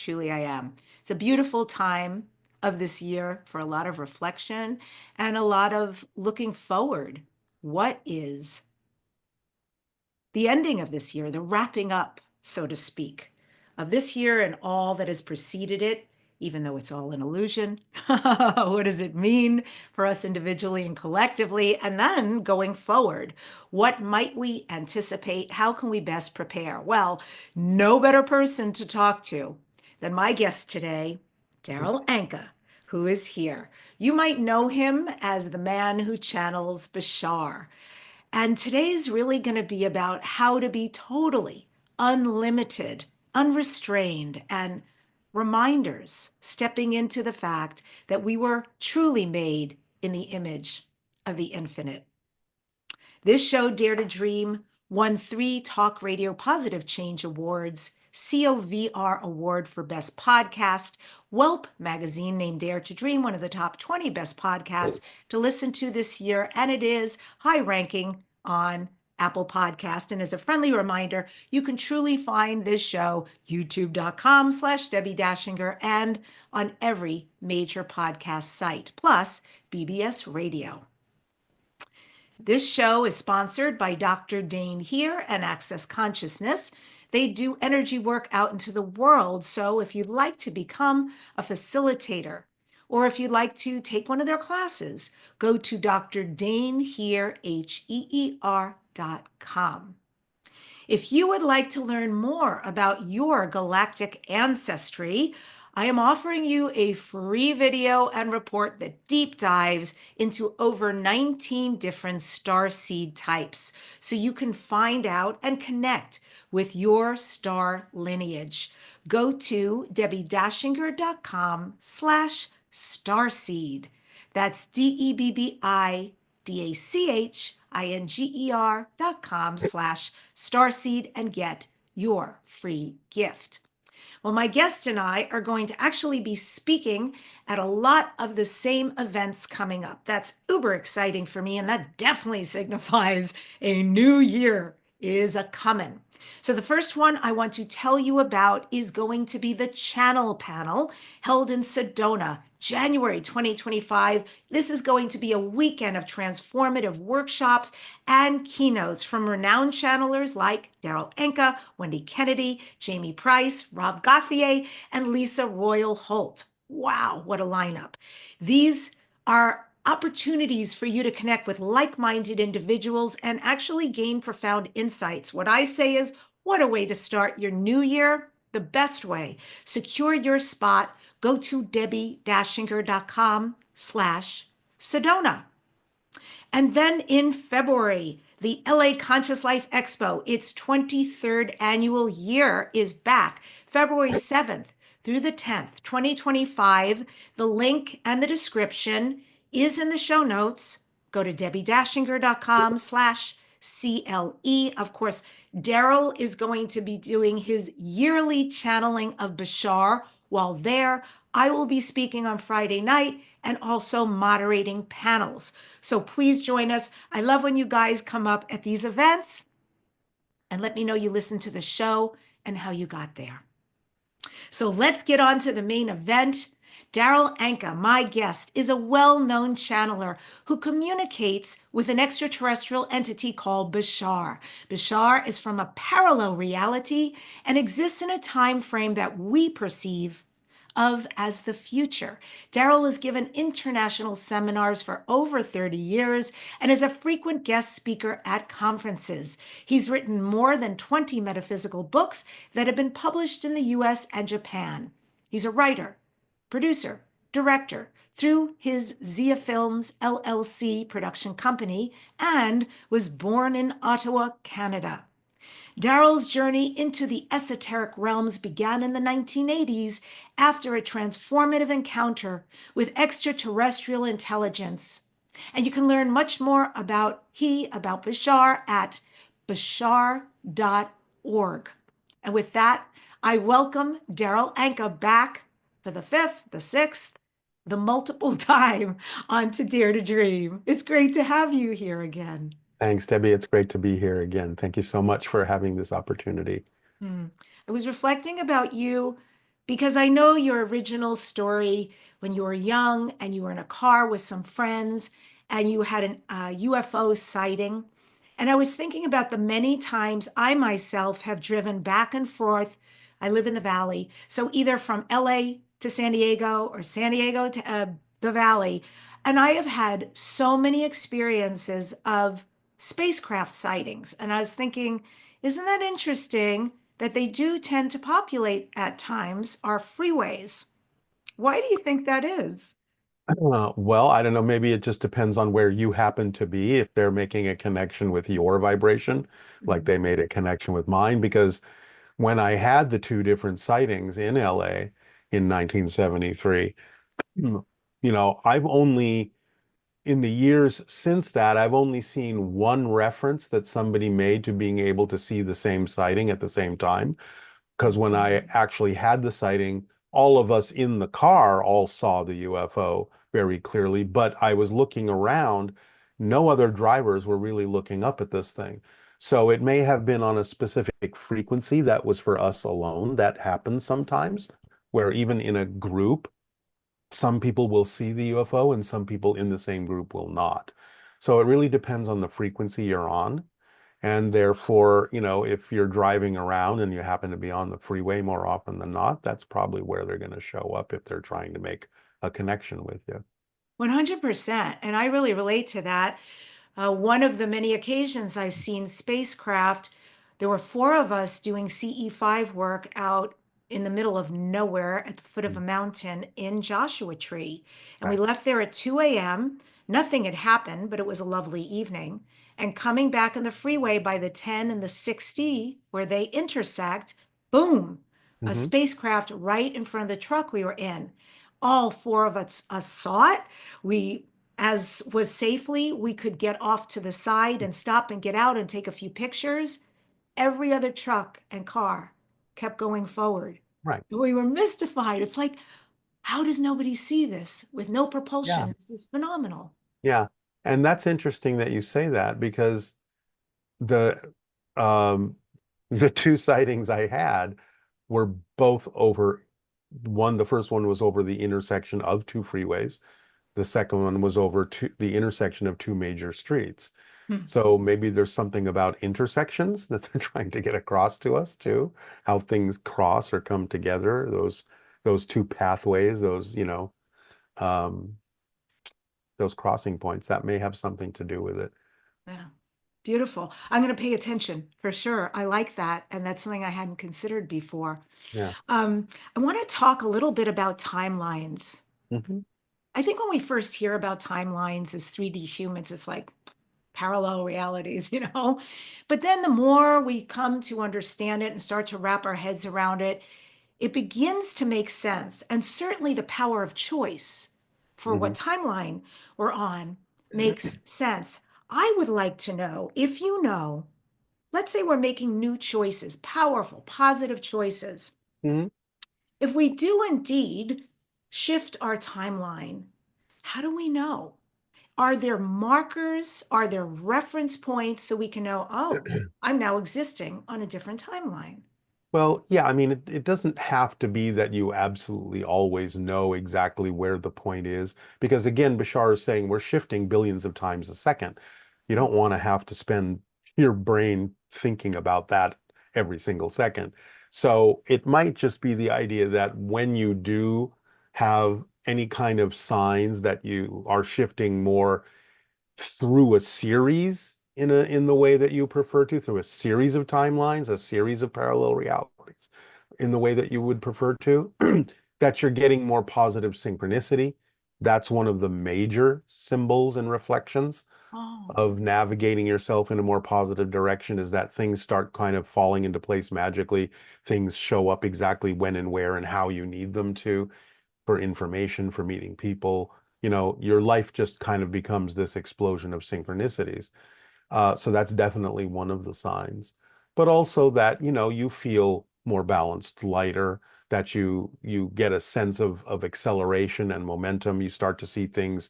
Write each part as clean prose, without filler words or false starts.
truly I am. It's a beautiful time of this year for a lot of reflection and a lot of looking forward. What is the ending of this year, the wrapping up, so to speak, of this year and all that has preceded it, even though it's all an illusion? What does it mean for us individually and collectively? And then going forward, what might we anticipate? How can we best prepare? Well, no better person to talk to than my guest today, Darryl ANNKA, who is here. You might know him as the man who channels Bashar. And today is really going to be about how to be totally unlimited, unrestrained, and reminders stepping into the fact that we were truly made in the image of the infinite. This show, Dare to Dream, won 3 Talk Radio Positive Change Awards, COVR Award for Best Podcast, Whelp magazine named Dare to Dream one of the top 20 best podcasts to listen to this year, and it is high ranking on Apple Podcast. And as a friendly reminder, you can truly find this show, youtube.com/Debbi Dachinger, and on every major podcast site, plus BBS Radio. This show is sponsored by Dr. Dane here and Access Consciousness. They do energy work out into the world. So if you'd like to become a facilitator, or if you'd like to take one of their classes, go to drdanehere.com. If you would like to learn more about your galactic ancestry, I am offering you a free video and report that deep dives into over 19 different star seed types so you can find out and connect with your star lineage. Go to debbidachinger.com/starseed. That's DEBBIDACHINGER.com/starseed and get your free gift. Well, my guest and I are going to actually be speaking at a lot of the same events coming up. That's uber exciting for me, and that definitely signifies a new year is a coming. So the first one I want to tell you about is going to be the Channel Panel held in Sedona, January 2025. This is going to be a weekend of transformative workshops and keynotes from renowned channelers like Darryl ANNKA, Wendy Kennedy, Jamie Price, Rob Gauthier, and Lisa Royal Holt. Wow, what a lineup. These are opportunities for you to connect with like-minded individuals and actually gain profound insights. What I say is, what a way to start your new year, the best way. Secure your spot. Go to debbidachinger.com/Sedona. And then in February, the LA Conscious Life Expo, its 23rd annual year, is back, February 7th through the 10th, 2025. The link and the description is in the show notes. Go to debbidachinger.com/CLE. Of course, Darryl is going to be doing his yearly channeling of Bashar. While there, I will be speaking on Friday night and also moderating panels. So please join us. I love when you guys come up at these events and let me know you listened to the show and how you got there. So let's get on to the main event. Darryl ANNKA, my guest, is a well-known channeler who communicates with an extraterrestrial entity called Bashar. Bashar is from a parallel reality and exists in a time frame that we perceive of as the future. Darryl has given international seminars for over 30 years and is a frequent guest speaker at conferences. He's written more than 20 metaphysical books that have been published in the US and Japan. He's a writer, producer, director through his Zia Films LLC production company, and was born in Ottawa, Canada. Darryl's journey into the esoteric realms began in the 1980s after a transformative encounter with extraterrestrial intelligence. And you can learn much more about Bashar at bashar.org. And with that, I welcome Darryl ANNKA back for the 5th, the 6th, the multiple time onto Dare to Dream. It's great to have you here again. Thanks, Debbie. It's great to be here again. Thank you so much for having this opportunity. I was reflecting about you because I know your original story when you were young and you were in a car with some friends and you had an UFO sighting. And I was thinking about the many times I myself have driven back and forth. I live in the valley. So either from LA to San Diego or San Diego to the valley. And I have had so many experiences of spacecraft sightings. And I was thinking, isn't that interesting that they do tend to populate at times our freeways? Why do you think that is? Well, I don't know. Maybe it just depends on where you happen to be. If they're making a connection with your vibration, like Mhm. they made a connection with mine. Because when I had the two different sightings in LA in 1973, I've only, in the years since that, I've only seen one reference that somebody made to being able to see the same sighting at the same time. Because when I actually had the sighting, all of us in the car all saw the UFO very clearly, but I was looking around. No other drivers were really looking up at this thing. So it may have been on a specific frequency that was for us alone. That happens sometimes, where even in a group, some people will see the UFO and some people in the same group will not. So it really depends on the frequency you're on. And therefore, if you're driving around and you happen to be on the freeway more often than not, that's probably where they're going to show up if they're trying to make a connection with you. 100%. And I really relate to that. One of the many occasions I've seen spacecraft, there were four of us doing CE5 work out in the middle of nowhere at the foot of a mountain in Joshua Tree. And we Right. left there at 2 a.m. Nothing had happened, but it was a lovely evening. And coming back on the freeway by the 10 and the 60, where they intersect, boom, a Hmm. spacecraft right in front of the truck we were in. All four of us saw it. We as was safely, we could get off to the side and stop and get out and take a few pictures. Every other truck and car kept going forward. Right. We were mystified. It's like, how does nobody see this with no Yeah. propulsion? This is phenomenal. Yeah. And that's interesting that you say that because the um the two sightings I had were both over the first one was over the intersection of two freeways. The second one was over the intersection of two major streets. Hmm. So maybe there's something about intersections that they're trying to get across to us too, how things cross or come together, those two pathways, um, those crossing points, that may have something to do with it. Yeah, beautiful. I'm going to pay attention for sure. I like that. And that's something I hadn't considered before. Yeah. Um, I want to talk a little bit about timelines. Hmm. I think when we first hear about timelines as 3D humans, it's like parallel realities, you know? But then the more we come to understand it and start to wrap our heads around it, it begins to make sense. And certainly the power of choice for Hmm. what timeline we're on makes sense. I would like to know if you know, let's say we're making new choices, powerful, positive choices. Hmm. If we do indeed shift our timeline, how do we know? Are there markers? Are there reference points so we can know, oh, I'm now existing on a different timeline? Well, yeah, I mean, it doesn't have to be that you absolutely always know exactly where the point is, because again, Bashar is saying we're shifting billions of times a second. You don't want to have to spend your brain thinking about that every single second. So it might just be the idea that when you do have any kind of signs that you are shifting more through a series in the way that you prefer to, through a series of timelines, a series of parallel realities, in the way that you would prefer to, that you're getting more positive synchronicity. That's one of the major symbols and reflections Oh, of navigating yourself in a more positive direction is that things start kind of falling into place magically. Things show up exactly when and where and how you need them to for information, for meeting people. Your life just kind of becomes this explosion of synchronicities. So that's definitely one of the signs. But also that, you feel more balanced, lighter, that you get a sense of acceleration and momentum. You start to see things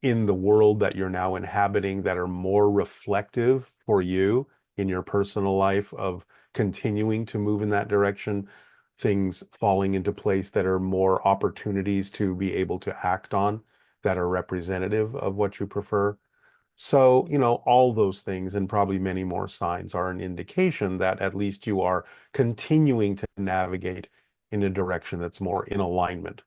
in the world that you're now inhabiting that are more reflective for you in your personal life of continuing to move in that direction things falling into place that are more opportunities to be able to act on that are representative of what you prefer. So, all those things and probably many more signs are an indication that at least you are continuing to navigate in a direction that's more in alignment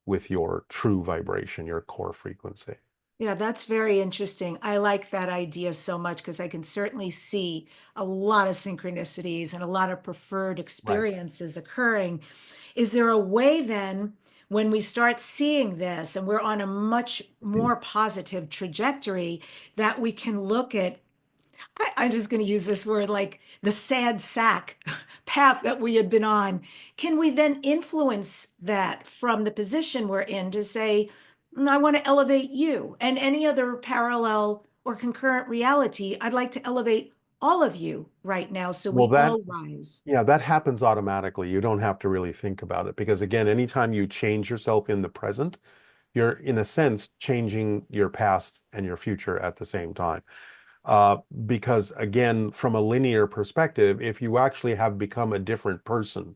with your true vibration, your core frequency. Yeah, that's very interesting. I like that idea so much because I can certainly see a lot of synchronicities and a lot of preferred Right. experiences occurring. Is there a way then, when we start seeing this and we're on a much more positive trajectory, that we can look at, I'm just going to use this word, like the sad sack path that we had been on? Can we then influence that from the position we're in to say, I want to elevate you and any other parallel or concurrent reality? I'd like to elevate all of you right now so Well, we that, all rise. yeah, that happens automatically. You don't have to really think about it because, again, anytime you change yourself in the present, you're in a sense changing your past and your future at the same time. Uh, because again, from a linear perspective, if you actually have become a different person,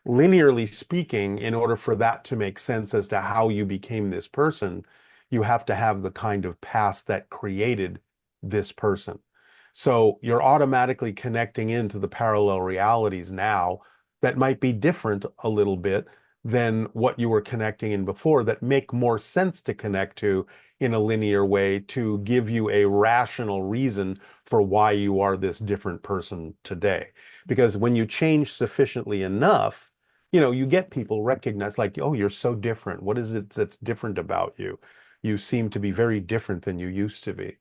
linearly speaking, in order for that to make sense as to how you became this person, you have to have the kind of past that created this person. So you're automatically connecting into the parallel realities now that might be different a little bit than what you were connecting in before, that make more sense to connect to in a linear way to give you a rational reason for why you are this different person today. Because when you change sufficiently enough, you get people recognize like, oh, you're so different. What is it that's different about you? You seem to be very different than you used to be.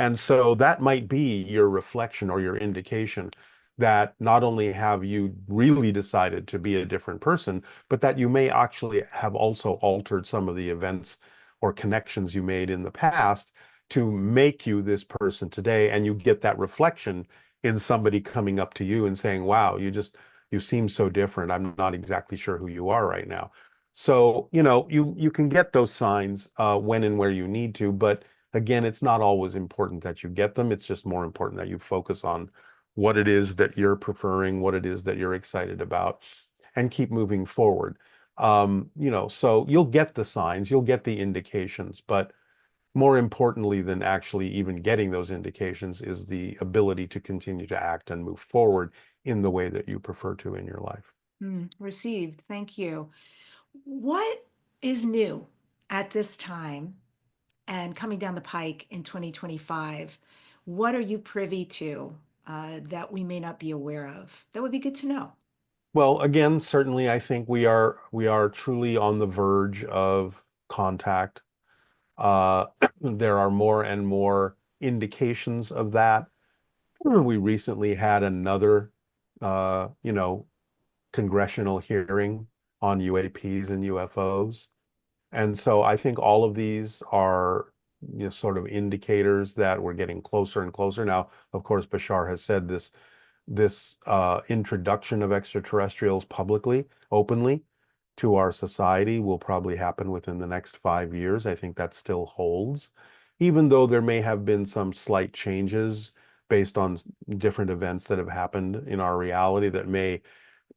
And so that might be your reflection or your indication that not only have you really decided to be a different person, but that you may actually have also altered some of the events or connections you made in the past to make you this person today. And you get that reflection in somebody coming up to you and saying, wow, you seem so different. I'm not exactly sure who you are right now. So, you can get those signs when and where you need to, but again, it's not always important that you get them. It's just more important that you focus on what it is that you're preferring, what it is that you're excited about, and keep moving forward. So you'll get the signs, you'll get the indications, but more importantly than actually even getting those indications is the ability to continue to act and move forward in the way that you prefer to in your life. Received. Thank you. What is new at this time and coming down the pike in 2025? What are you privy to that we may not be aware of? That would be good to know. Well, again, certainly I think we are truly on the verge of contact. Uh, there are more and more indications of that. We recently had another, congressional hearing on UAPs and UFOs. And so I think all of these are, sort of indicators that we're getting closer and closer. Now, of course, Bashar has said this introduction of extraterrestrials publicly, openly to our society will probably happen within the next 5 years. I think that still holds, even though there may have been some slight changes based on different events that have happened in our reality that may,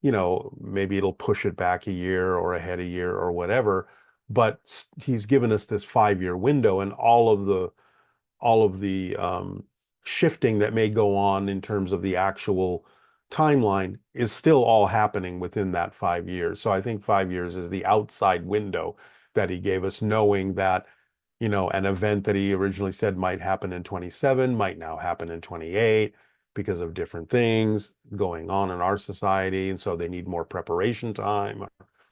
maybe it'll push it back a year or ahead a year or whatever. But he's given us this 5 year window, and all of the shifting that may go on in terms of the actual timeline is still all happening within that 5 years. So I think 5 years is the outside window that he gave us, knowing that, an event that he originally said might happen in 27 might now happen in 28 because of different things going on in our society. And so they need more preparation time, or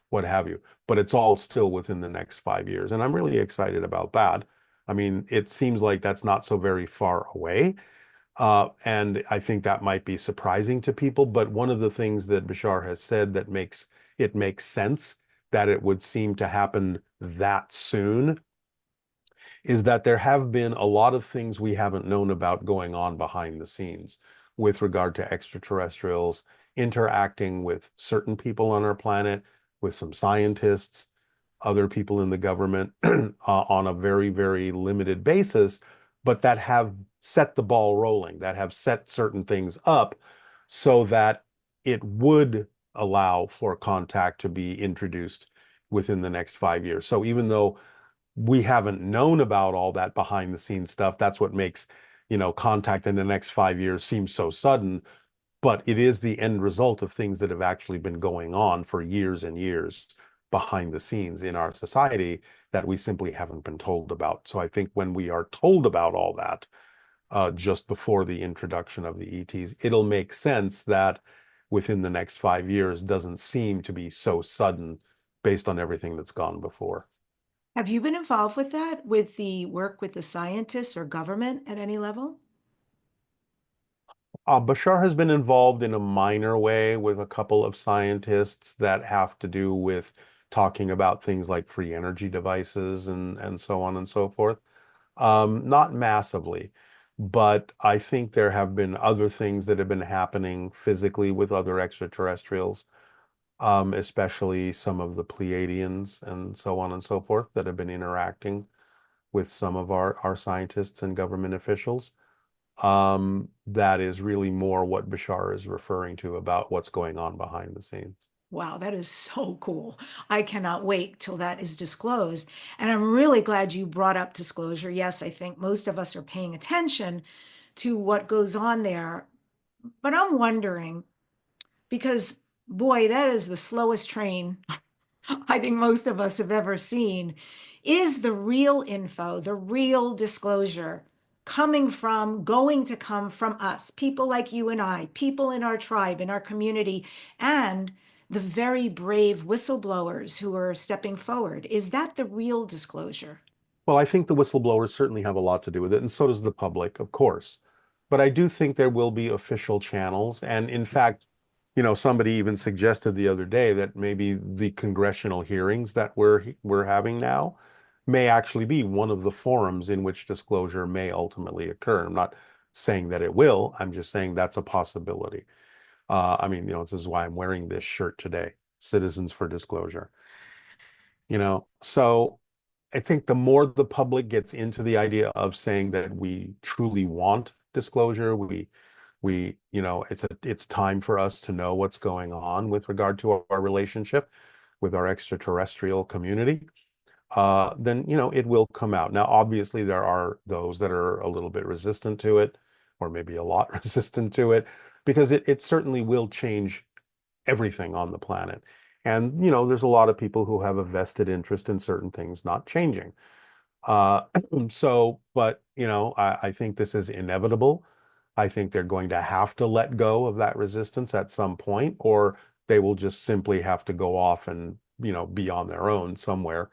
what have you. But it's all still within the next 5 years. And I'm really excited about that. I mean, it seems like that's not so very far away. And I think that might be surprising to people. But one of the things that Bashar has said that makes sense that it would seem to happen that soon is that there have been a lot of things we haven't known about going on behind the scenes with regard to extraterrestrials interacting with certain people on our planet, with some scientists, other people in the government on a very, very limited basis, but that have set the ball rolling, that have set certain things up so that it would allow for contact to be introduced within the next 5 years. So even though we haven't known about all that behind the scenes stuff, that's what makes, contact in the next 5 years seem so sudden. But it is the end result of things that have actually been going on for years and years behind the scenes in our society that we simply haven't been told about. So I think when we are told about all that, just before the introduction of the ETs, it'll make sense that within the next 5 years doesn't seem to be so sudden based on everything that's gone before. Have you been involved with that, with the work with the scientists or government at any level? Bashar has been involved in a minor way with a couple of scientists that have to do with talking about things like free energy devices and so on and so forth. Not massively, but I think there have been other things that have been happening physically with other extraterrestrials, especially some of the Pleiadians and so on and so forth that have been interacting with some of our scientists and government officials. That is really more what Bashar is referring to about what's going on behind the scenes. Wow, that is so cool. I cannot wait till that is disclosed. And I'm really glad you brought up disclosure. Yes, I think most of us are paying attention to what goes on there. But I'm wondering, because boy, that is the slowest train I think most of us have ever seen. Is the real info, the real disclosure going to come from us, people like you and I, people in our tribe, in our community, and the very brave whistleblowers who are stepping forward? Is that the real disclosure? Well, I think the whistleblowers certainly have a lot to do with it, and so does the public, of course. But I do think there will be official channels. And in fact, somebody even suggested the other day that maybe the congressional hearings that we're having now may actually be one of the forums in which disclosure may ultimately occur. I'm not saying that it will. I'm just saying that's a possibility. I mean, this is why I'm wearing this shirt today, Citizens for Disclosure. So I think the more the public gets into the idea of saying that we truly want disclosure, it's time for us to know what's going on with regard to our relationship with our extraterrestrial community, then, it will come out. Now, obviously, there are those that are a little bit resistant to it, or maybe a lot resistant to it, because it certainly will change everything on the planet. And, there's a lot of people who have a vested interest in certain things not changing. Uh, but, I think this is inevitable. I think they're going to have to let go of that resistance at some point, or they will just simply have to go off and, be on their own somewhere.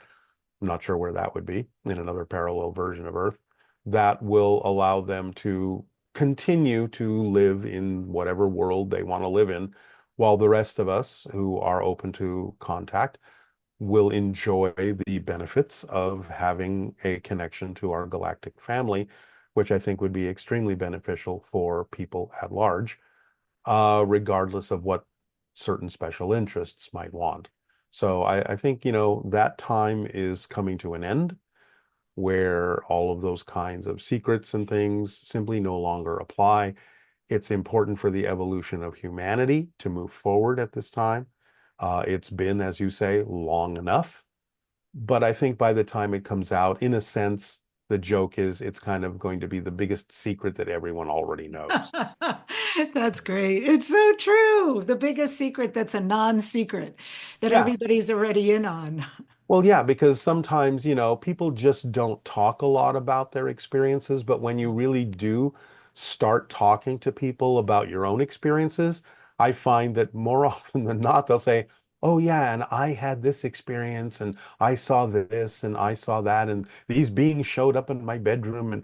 I'm not sure where that would be, in another parallel version of Earth, that will allow them to continue to live in whatever world they want to live in, while the rest of us who are open to contact will enjoy the benefits of having a connection to our galactic family, which I think would be extremely beneficial for people at large, regardless of what certain special interests might want. So I think, that time is coming to an end where all of those kinds of secrets and things simply no longer apply. It's important for the evolution of humanity to move forward at this time. It's been, as you say, long enough. But I think by the time it comes out, in a sense, the joke is it's kind of going to be the biggest secret that everyone already knows. That's great. It's so true. The biggest secret that's a non-secret that Yeah. everybody's already in on. Well, yeah, because sometimes, people just don't talk a lot about their experiences, but when you really do start talking to people about your own experiences, I find that more often than not, they'll say, "Oh, yeah, and I had this experience, and I saw this, and I saw that, and these beings showed up in my bedroom." And,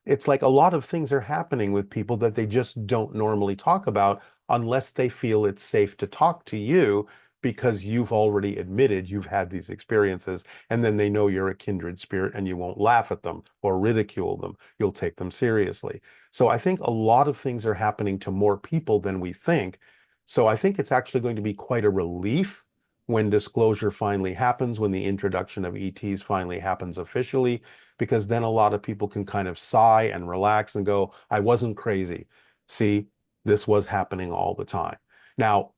it's like a lot of things are happening with people that they just don't normally talk about unless they feel it's safe to talk to you because you've already admitted you've had these experiences, and then they know you're a kindred spirit and you won't laugh at them or ridicule them. You'll take them seriously. So I think a lot of things are happening to more people than we think. So I think it's actually going to be quite a relief when disclosure finally happens, when the introduction of ETs finally happens officially, because then a lot of people can kind of sigh and relax and go, I wasn't crazy. See, this was happening all the time. Now,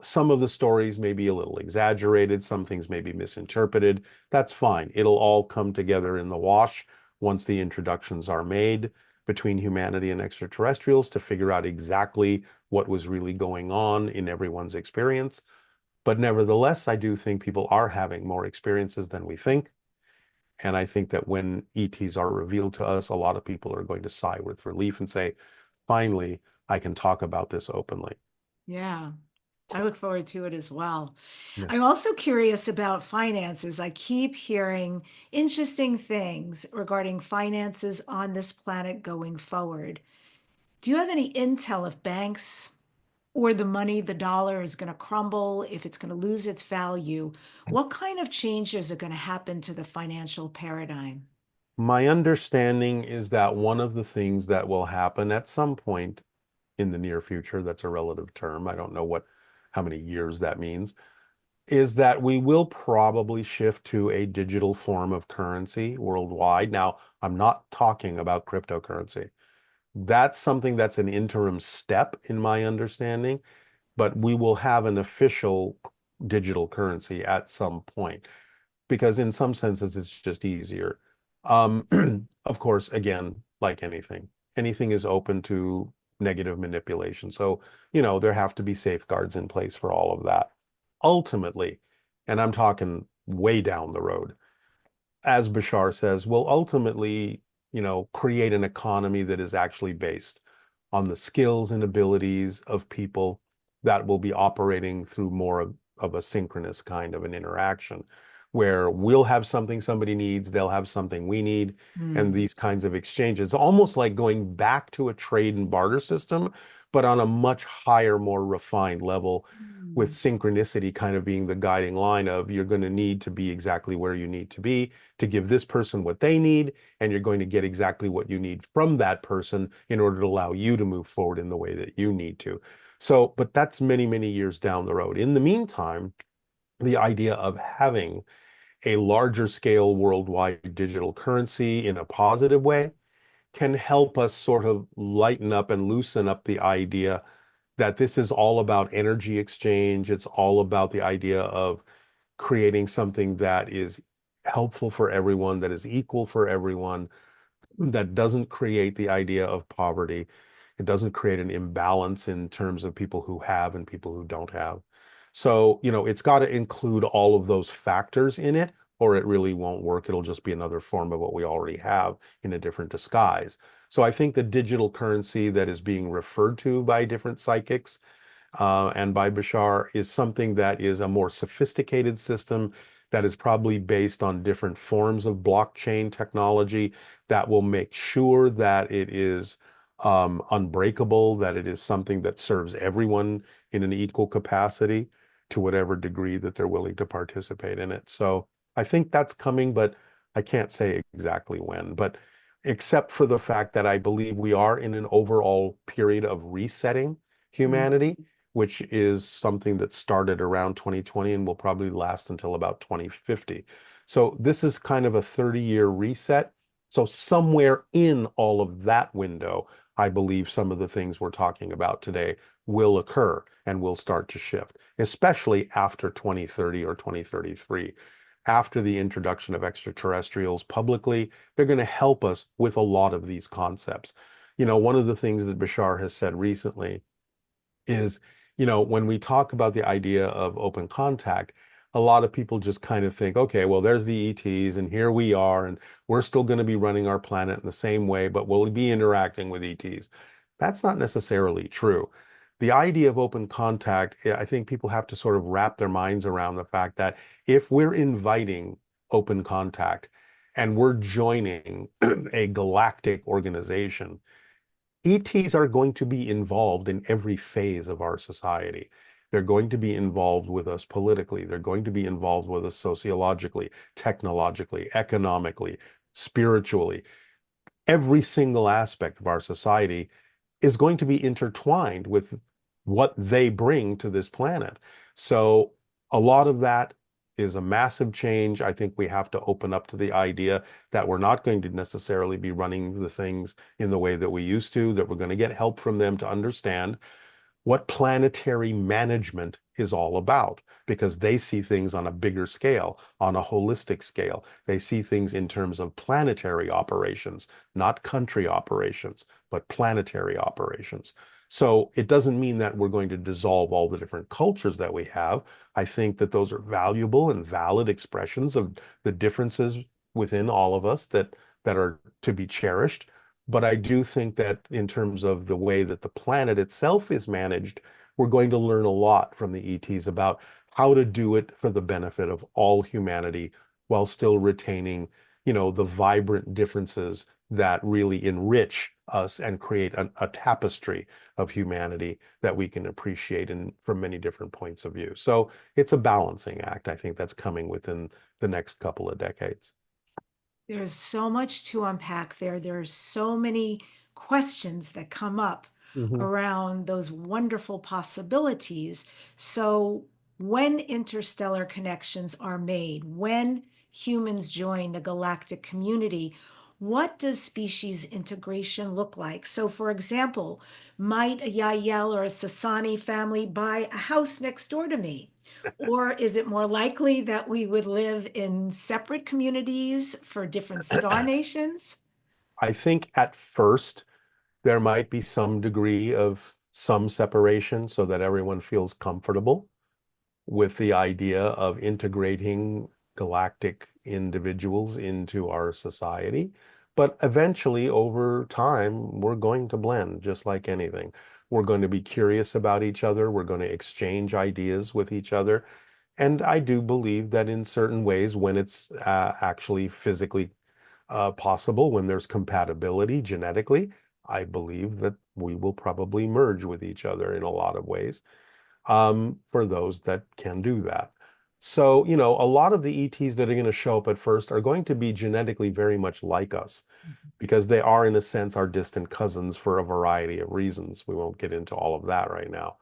some of the stories may be a little exaggerated, some things may be misinterpreted. That's fine. It'll all come together in the wash once the introductions are made between humanity and extraterrestrials to figure out exactly what was really going on in everyone's experience. But nevertheless, I do think people are having more experiences than we think. And I think that when ETs are revealed to us, a lot of people are going to sigh with relief and say, finally, I can talk about this openly. Yeah, I look forward to it as well. Yeah. I'm also curious about finances. I keep hearing interesting things regarding finances on this planet going forward. Do you have any intel if banks or the money, the dollar is going to crumble, if it's going to lose its value? What kind of changes are going to happen to the financial paradigm? My understanding is that one of the things that will happen at some point in the near future, that's a relative term, I don't know how many years that means, is that we will probably shift to a digital form of currency worldwide. Now, I'm not talking about cryptocurrency. That's something that's an interim step in my understanding, but we will have an official digital currency at some point because in some senses it's just easier. Of course, again, like anything is open to negative manipulation. So, there have to be safeguards in place for all of that. Ultimately, and I'm talking way down the road, as Bashar says, will ultimately, create an economy that is actually based on the skills and abilities of people that will be operating through more of a synchronous kind of an interaction, where we'll have something somebody needs, they'll have something we need, and Hmm. these kinds of exchanges, almost like going back to a trade and barter system, but on a much higher, more refined level with Hmm. synchronicity kind of being the guiding line of you're going to need to be exactly where you need to be to give this person what they need, and you're going to get exactly what you need from that person in order to allow you to move forward in the way that you need to. So, but that's many, many years down the road. In the meantime, the idea of having a larger scale worldwide digital currency in a positive way can help us sort of lighten up and loosen up the idea that this is all about energy exchange. It's all about the idea of creating something that is helpful for everyone, that is equal for everyone, that doesn't create the idea of poverty. It doesn't create an imbalance in terms of people who have and people who don't have. So, it's got to include all of those factors in it, or it really won't work. It'll just be another form of what we already have in a different disguise. So I think the digital currency that is being referred to by different psychics and by Bashar is something that is a more sophisticated system that is probably based on different forms of blockchain technology that will make sure that it is unbreakable, that it is something that serves everyone in an equal capacity to whatever degree that they're willing to participate in it. So I think that's coming, but I can't say exactly when. But except for the fact that I believe we are in an overall period of resetting Hmm. humanity, which is something that started around 2020 and will probably last until about 2050. So this is kind of a 30-year reset. So somewhere in all of that window, I believe some of the things we're talking about today will occur and will start to shift, especially after 2030 or 2033. After the introduction of extraterrestrials publicly, they're going to help us with a lot of these concepts. One of the things that Bashar has said recently is, when we talk about the idea of open contact, a lot of people just kind of think, okay, well, there's the ETs and here we are, and we're still going to be running our planet in the same way, but we'll be interacting with ETs. That's not necessarily true. The idea of open contact, I think people have to sort of wrap their minds around the fact that if we're inviting open contact and we're joining a galactic organization, ETs are going to be involved in every phase of our society. They're going to be involved with us politically. They're going to be involved with us sociologically, technologically, economically, spiritually. Every single aspect of our society is going to be intertwined with what they bring to this planet. So a lot of that is a massive change. I think we have to open up to the idea that we're not going to necessarily be running the things in the way that we used to, that we're going to get help from them to understand. what planetary management is all about, because they see things on a bigger scale, on a holistic scale. They see things in terms of planetary operations, not country operations, but planetary operations. So it doesn't mean that we're going to dissolve all the different cultures that we have. I think that those are valuable and valid expressions of the differences within all of us that are to be cherished. But I do think that in terms of the way that the planet itself is managed, we're going to learn a lot from the ETs about how to do it for the benefit of all humanity while still retaining, the vibrant differences that really enrich us and create a tapestry of humanity that we can appreciate from many different points of view. So it's a balancing act, I think, that's coming within the next couple of decades. There's so much to unpack there. There are so many questions that come up Mhm. around those wonderful possibilities. So, when interstellar connections are made, when humans join the galactic community, what does species integration look like? So, for example, might a Yael or a Sasani family buy a house next door to me? Or is it more likely that we would live in separate communities for different star nations? I think at first there might be some degree of some separation so that everyone feels comfortable with the idea of integrating galactic individuals into our society. But eventually, over time, we're going to blend just like anything. We're going to be curious about each other. We're going to exchange ideas with each other. And I do believe that in certain ways, when it's actually physically possible, when there's compatibility genetically, I believe that we will probably merge with each other in a lot of ways, for those that can do that. So, a lot of the ETs that are going to show up at first are going to be genetically very much like us because they are, in a sense, our distant cousins for a variety of reasons. We won't get into all of that right now.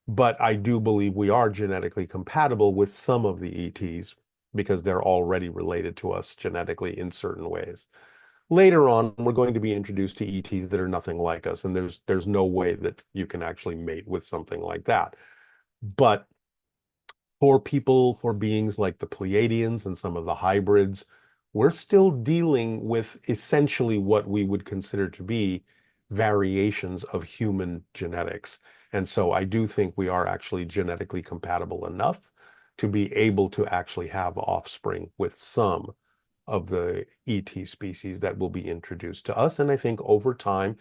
But I do believe we are genetically compatible with some of the ETs because they're already related to us genetically in certain ways. Later on, we're going to be introduced to ETs that are nothing like us, and there's no way that you can actually mate with something like that. But for people, for beings like the Pleiadians and some of the hybrids, we're still dealing with essentially what we would consider to be variations of human genetics. And so I do think we are actually genetically compatible enough to be able to actually have offspring with some of the ET species that will be introduced to us. And I think over time,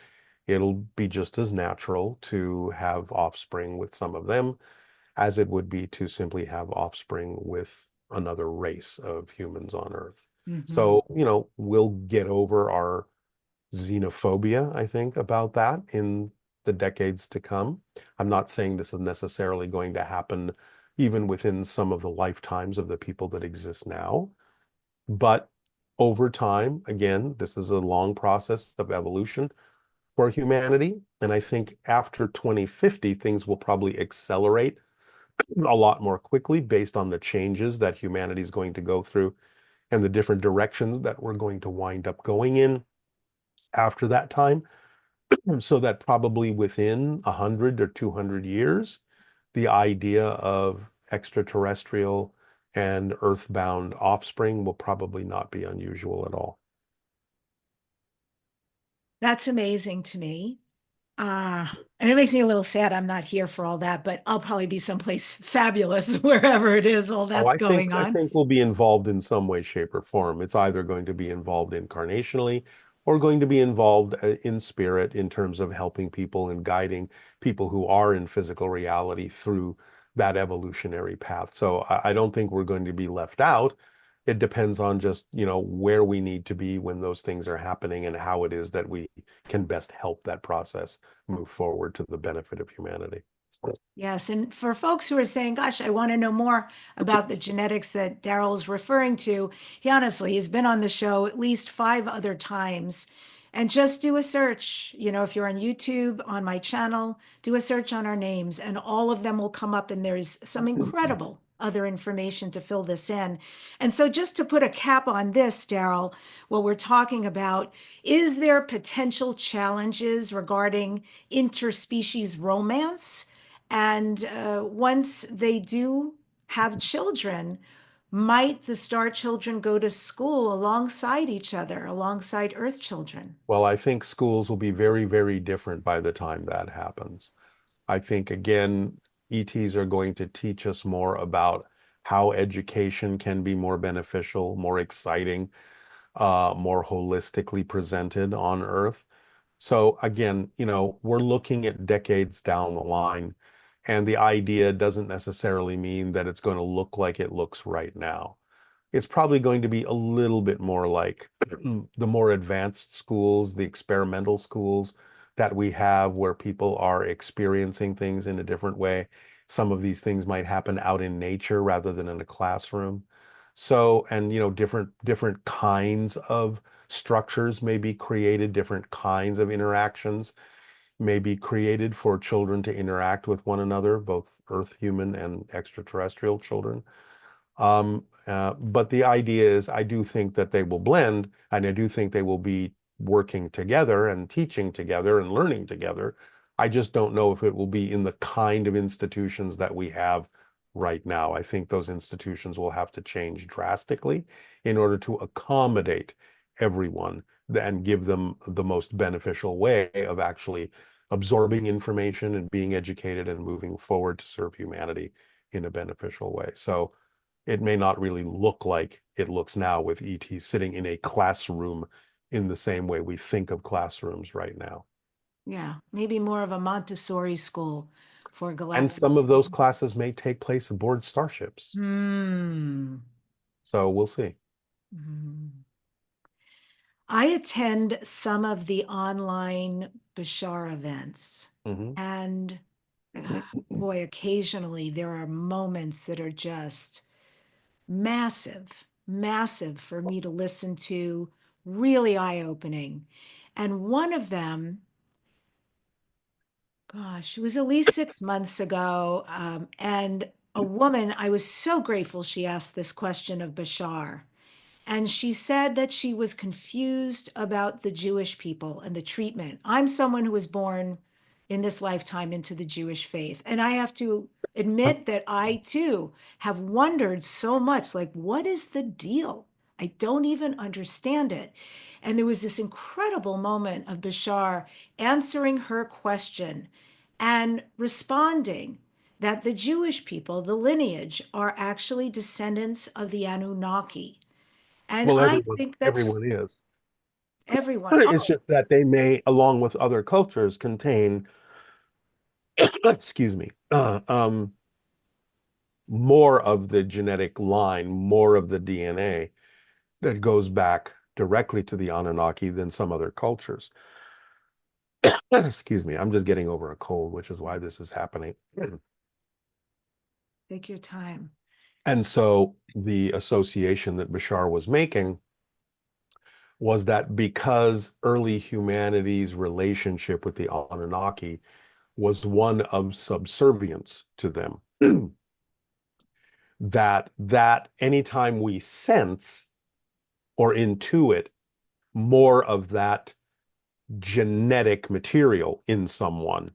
it'll be just as natural to have offspring with some of them as it would be to simply have offspring with another race of humans on Earth. Mhm. So, we'll get over our xenophobia, I think, about that in the decades to come. I'm not saying this is necessarily going to happen even within some of the lifetimes of the people that exist now, but over time, again, this is a long process of evolution for humanity. And I think after 2050, things will probably accelerate a lot more quickly based on the changes that humanity is going to go through and the different directions that we're going to wind up going in after that time. So that probably within 100 or 200 years, the idea of extraterrestrial and earthbound offspring will probably not be unusual at all. That's amazing to me. And it makes me a little sad I'm not here for all that, but I'll probably be someplace fabulous wherever it is, all Oh, that's I think going I on. think we'll be involved in some way, shape, or form. It's either going to be involved incarnationally or going to be involved in spirit in terms of helping people and guiding people who are in physical reality through that evolutionary path. So I don't think we're going to be left out. It depends on just, where we need to be when those things are happening and how it is that we can best help that process move forward to the benefit of humanity. Yes, and for folks who are saying, gosh, I want to know more about the genetics that Darryl is referring to, he honestly has been on the show at least 5 other times. And just do a search, if you're on YouTube, on my channel, do a search on our names, and all of them will come up. And there's some incredible other information to fill this in. And so, just to put a cap on this, Darryl, what we're talking about, is there potential challenges regarding interspecies romance? And once they do have children, might the star children go to school alongside each other, alongside Earth children? Well, I think schools will be very, very different by the time that happens. I think, again, ETs are going to teach us more about how education can be more beneficial, more exciting, more holistically presented on Earth. So again, we're looking at decades down the line, and the idea doesn't necessarily mean that it's going to look like it looks right now. It's probably going to be a little bit more like the more advanced schools, the experimental schools that we have where people are experiencing things in a different way. Some of these things might happen out in nature rather than in a classroom. So, and different kinds of structures may be created, different kinds of interactions may be created for children to interact with one another, both Earth human and extraterrestrial children. But the idea is, I do think that they will blend, and I do think they will be working together and teaching together and learning together. I just don't know if it will be in the kind of institutions that we have right now. I think those institutions will have to change drastically in order to accommodate everyone and give them the most beneficial way of actually absorbing information and being educated and moving forward to serve humanity in a beneficial way. So it may not really look like it looks now with ET sitting in a classroom in the same way we think of classrooms right now. Yeah, maybe more of a Montessori school for And galactic. some of those classes may take place aboard starships. Hmm. So we'll see. Hmm. I attend some of the online Bashar events, Mhm. and boy, occasionally there are moments that are just massive, massive for me to listen to, really eye-opening. And one of them, gosh, it was at least 6 months ago. And a woman, I was so grateful she asked this question of Bashar. And she said that she was confused about the Jewish people and the treatment. I'm someone who was born in this lifetime into the Jewish faith. And I have to admit that I too have wondered so much, like, what is the deal? I don't even understand it. And there was this incredible moment of Bashar answering her question and responding that the Jewish people, the lineage, are actually descendants of the Anunnaki. And Well, I everyone think that's everyone is. everyone. It's Oh, just that they may, along with other cultures, contain, excuse me, more of the genetic line, more of the DNA that goes back directly to the Anunnaki than some other cultures. Excuse me, I'm just getting over a cold, which is why this is happening. take your time. And so the association that Bashar was making was that because early humanity's relationship with the Anunnaki was one of subservience to them, that anytime we sense or intuit more of that genetic material in someone,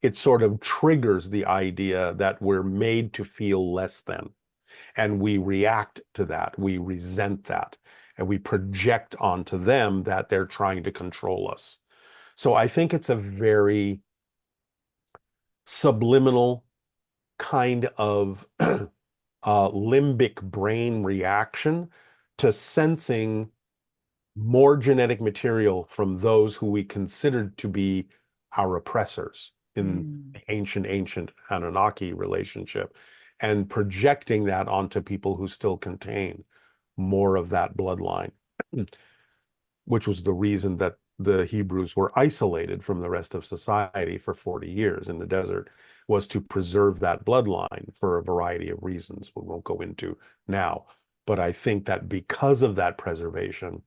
it sort of triggers the idea that we're made to feel less than. And we react to that. We resent that. And we project onto them that they're trying to control us. So I think it's a very subliminal kind of limbic brain reaction to sensing more genetic material from those who we considered to be our oppressors in Mm. the ancient Anunnaki relationship, and projecting that onto people who still contain more of that bloodline, which was the reason that the Hebrews were isolated from the rest of society for 40 years in the desert, was to preserve that bloodline for a variety of reasons we won't go into now. But I think that because of that preservation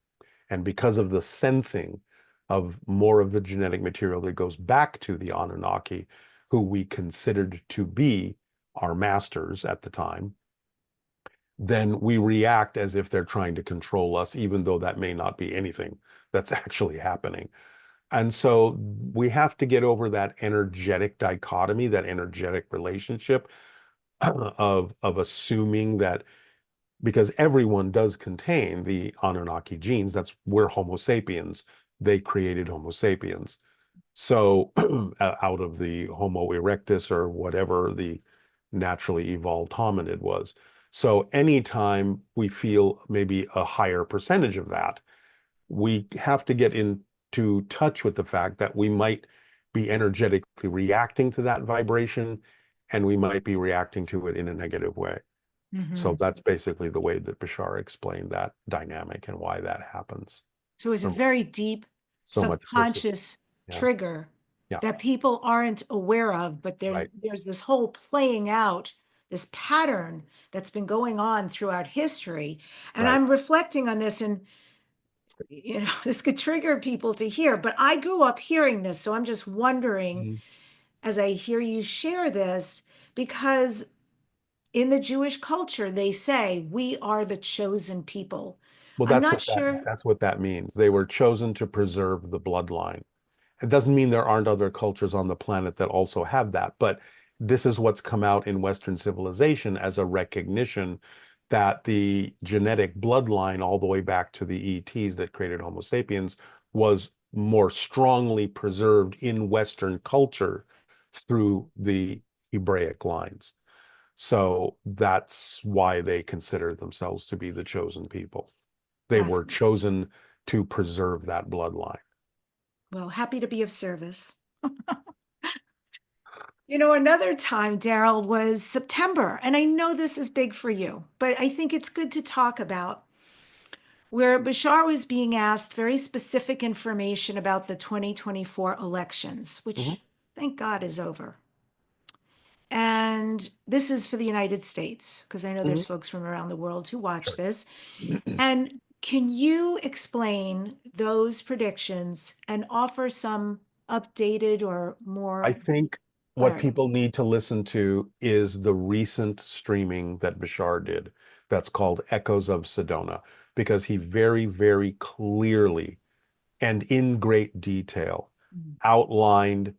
and because of the sensing of more of the genetic material that goes back to the Anunnaki, who we considered to be our masters at the time, then we react as if they're trying to control us, even though that may not be anything that's actually happening. And so we have to get over that energetic dichotomy, that energetic relationship of assuming that because everyone does contain the Anunnaki genes, that's we're Homo sapiens. They created Homo sapiens. So out of the Homo erectus or whatever the naturally evolved hominid was. So anytime we feel maybe a higher percentage of that, we have to get into touch with the fact that we might be energetically reacting to that vibration and we might be reacting to it in a negative way. So Hmm. that's basically the way that Bashar explained that dynamic and why that happens. So it's a Or very deep so much persist. subconscious Yeah. trigger Yeah. that people aren't aware of, but Right. there's this whole playing out, this pattern that's been going on throughout history. And Right. I'm reflecting on this, and this could trigger people to hear, but I grew up hearing this. So I'm just wondering Mhm. as I hear you share this, because in the Jewish culture, they say we are the chosen people. Well, I'm not sure. that's what that means. They were chosen to preserve the bloodline. It doesn't mean there aren't other cultures on the planet that also have that, but this is what's come out in Western civilization as a recognition that the genetic bloodline, all the way back to the ETs that created Homo sapiens, was more strongly preserved in Western culture through the Hebraic lines. So that's why they consider themselves to be the chosen people. They were Fascinating. chosen to preserve that bloodline. Well, happy to be of service. Another time, Darryl, was September. And I know this is big for you, but I think it's good to talk about where Bashar was being asked very specific information about the 2024 elections, Mhm, which thank God is over. And this is for the United States, because I know mhm. there's folks from around the world who watch Sure. this. And can you explain those predictions and offer some updated or I more think what clarity? people need to listen to is the recent streaming that Bashar did that's called Echoes of Sedona, because he very, very clearly and in great detail Mm. outlined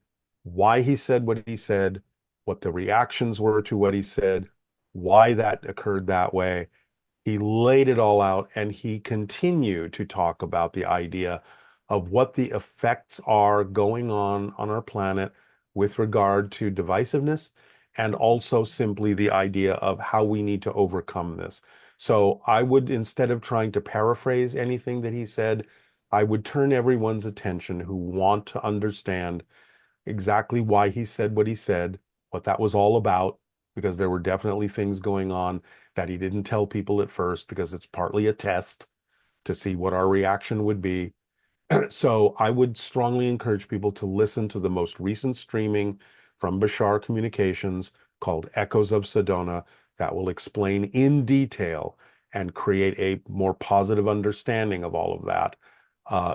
why he said what he said, what the reactions were to what he said, why that occurred that way. He laid it all out and he continued to talk about the idea of what the effects are going on our planet with regard to divisiveness and also simply the idea of how we need to overcome this. So I would, instead of trying to paraphrase anything that he said, I would turn everyone's attention who want to understand exactly why he said what he said, what that was all about, because there were definitely things going on that he didn't tell people at first because it's partly a test to see what our reaction would be. So I would strongly encourage people to listen to the most recent streaming from Bashar Communications called Echoes of Sedona that will explain in detail and create a more positive understanding of all of that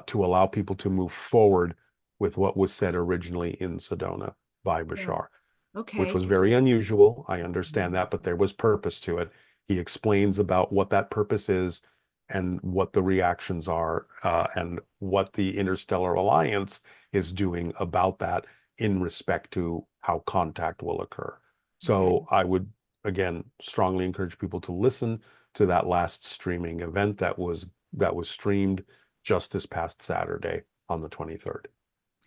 to allow people to move forward with what was said originally in Sedona by Yeah. Bashar, which Okay. was very unusual. I understand Mhm. that, but there was purpose to it. He explains about what that purpose is and what the reactions are, and what the Interstellar Alliance is doing about that in respect to how contact will occur. Okay. So I would, again, strongly encourage people to listen to that last streaming event that was streamed just this past Saturday on the 23rd.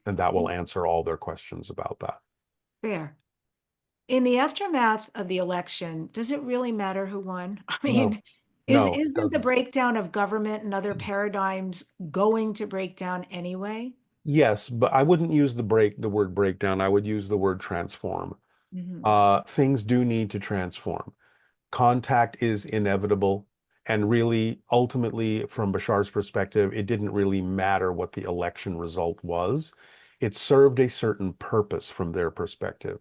And that will answer all their questions about that. Fair. In the aftermath of the election, does it really matter who won? I No, mean, no, it isn't the doesn't. breakdown of government and other paradigms going to break down anyway? Yes, but I wouldn't use the word breakdown. I would use the word transform. Hmm. Things do need to transform. Contact is inevitable. And really, ultimately, from Bashar's perspective, it didn't really matter what the election result was. It served a certain purpose from their perspective.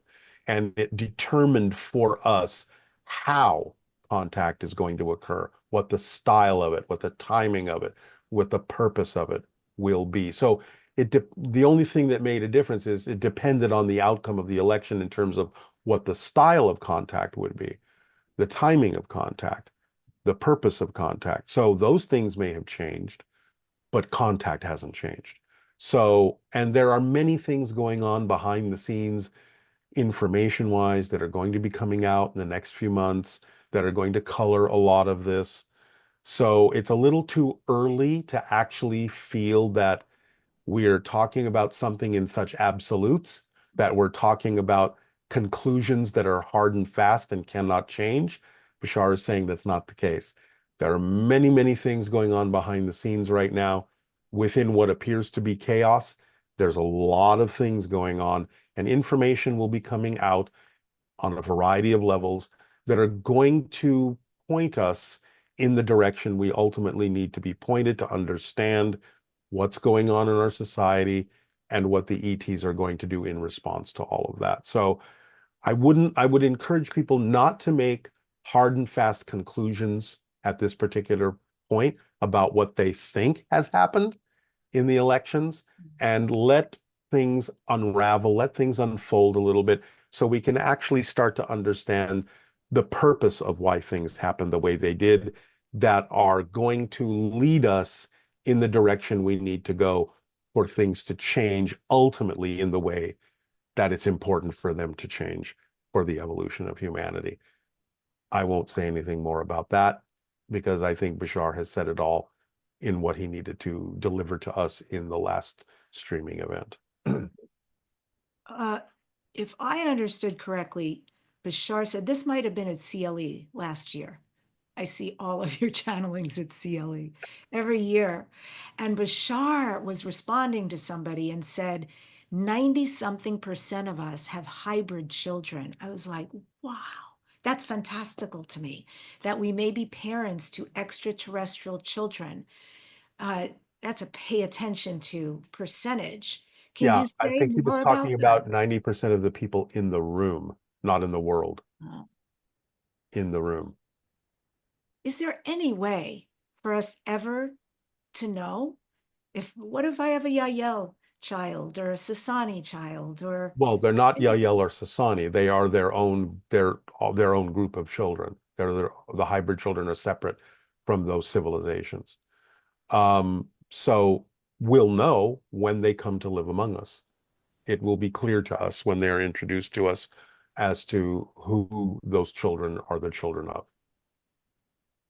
And it determined for us how contact is going to occur, what the style of it, what the timing of it, what the purpose of it will be. So the only thing that made a difference is it depended on the outcome of the election in terms of what the style of contact would be, the timing of contact. the purpose of contact. So those things may have changed, but contact hasn't changed. So, and there are many things going on behind the scenes, information wise, that are going to be coming out in the next few months that are going to color a lot of this. So it's a little too early to actually feel that we're talking about something in such absolutes, that we're talking about conclusions that are hard and fast and cannot change. Bashar is saying that's not the case. There are many, many things going on behind the scenes right now within what appears to be chaos. There's a lot of things going on, and information will be coming out on a variety of levels that are going to point us in the direction we ultimately need to be pointed to understand what's going on in our society and what the ETs are going to do in response to all of that. So I would encourage people not to make hard and fast conclusions at this particular point about what they think has happened in the elections, and let things unravel, let things unfold a little bit so we can actually start to understand the purpose of why things happen the way they did, that are going to lead us in the direction we need to go for things to change ultimately in the way that it's important for them to change for the evolution of humanity. I won't say anything more about that because I think Bashar has said it all in what he needed to deliver to us in the last streaming event. Uh, if I understood correctly, Bashar said this might have been at CLE last year. I see all of your channelings at CLE every year. And Bashar was responding to somebody and said, 90 something percent of us have hybrid children. I was like, wow, that's fantastical to me that we may be parents to extraterrestrial children. Uh, that's a pay attention to percentage. Can Yeah, you I say think he was more talking about that? about 90% of the people in the room, not in the world, Oh. in the room. Is there any way for us ever to know if what if I have a Yael child or a Sasani child or Well, they're not any Yael or Sasani. They are their own group of children. The hybrid children are separate from those civilizations. So we'll know when they come to live among us. It will be clear to us when they're introduced to us as to who those children are the children of.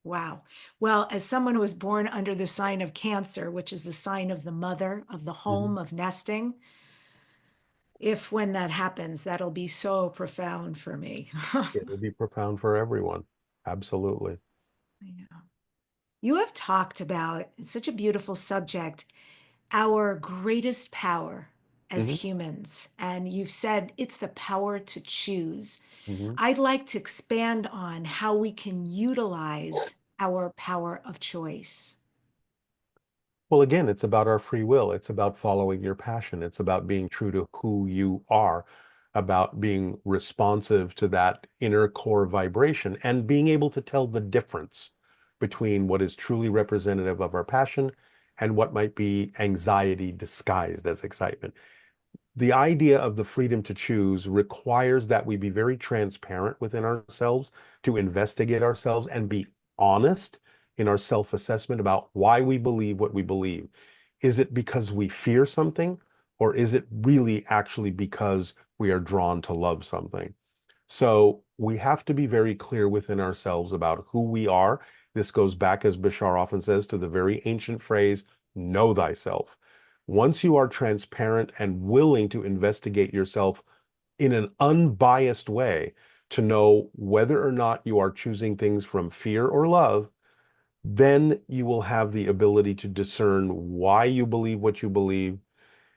wow. Well, as someone who was born under the sign of Cancer, which is the sign of the mother, of the Mhm. home, of nesting, if when that happens, that'll be so profound for me. It will be profound for everyone. Absolutely. Yeah. You have talked about, it's such a beautiful subject, our greatest power as Hmm. humans. And you've said it's the power to choose. Hmm. I'd like to expand on how we can utilize our power of choice. Well, again, it's about our free will. It's about following your passion. It's about being true to who you are, about being responsive to that inner core vibration and being able to tell the difference between what is truly representative of our passion and what might be anxiety disguised as excitement. The idea of the freedom to choose requires that we be very transparent within ourselves, to investigate ourselves and be honest in our self-assessment about why we believe what we believe. Is it because we fear something, or is it really actually because we are drawn to love something? So we have to be very clear within ourselves about who we are. This goes back, as Bashar often says, to the very ancient phrase, know thyself. Once you are transparent and willing to investigate yourself in an unbiased way to know whether or not you are choosing things from fear or love, then you will have the ability to discern why you believe what you believe,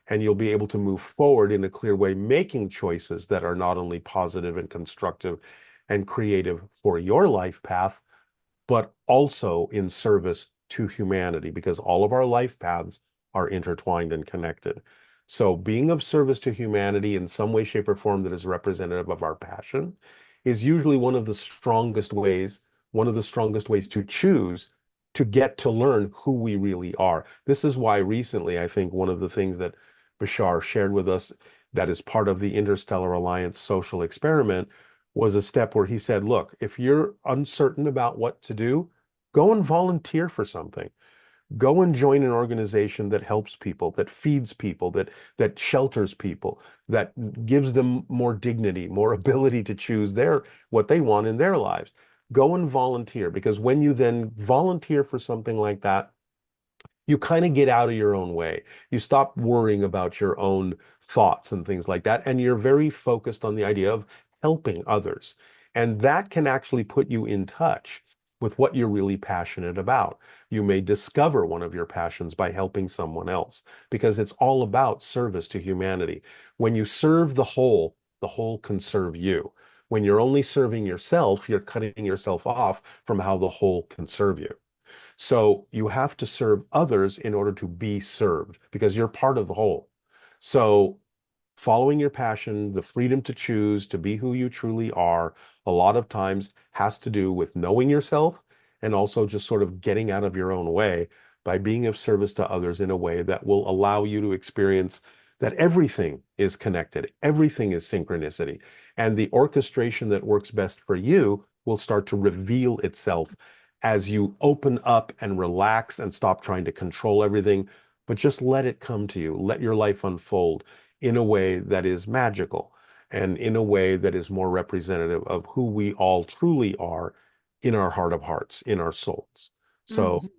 and you'll be able to move forward in a clear way, making choices that are not only positive and constructive and creative for your life path, but also in service to humanity, because all of our life paths are intertwined and connected. So being of service to humanity in some way, shape, or form that is representative of our passion is usually one of the strongest ways to choose to get to learn who we really are. This is why recently, I think one of the things that Bashar shared with us that is part of the Interstellar Alliance social experiment was a step where he said, look, if you're uncertain about what to do, Go and volunteer for something. Go and join an organization that helps people, that feeds people, that shelters people, that gives them more dignity, more ability to choose what they want in their lives. Go and volunteer, because when you then volunteer for something like that, you kind of get out of your own way. You stop worrying about your own thoughts and things like that. And you're very focused on the idea of helping others. And that can actually put you in touch with what you're really passionate about. You may discover one of your passions by helping someone else, because it's all about service to humanity. When you serve the whole can serve you. When you're only serving yourself, you're cutting yourself off from how the whole can serve you. So you have to serve others in order to be served, because you're part of the whole. So following your passion, the freedom to choose to be who you truly are, a lot of times has to do with knowing yourself, and also just sort of getting out of your own way by being of service to others in a way that will allow you to experience that everything is connected, everything is synchronicity, and the orchestration that works best for you will start to reveal itself as you open up and relax and stop trying to control everything, but just let it come to you. Let your life unfold in a way that is magical, and in a way that is more representative of who we all truly are in our heart of hearts, in our souls. So Mhm.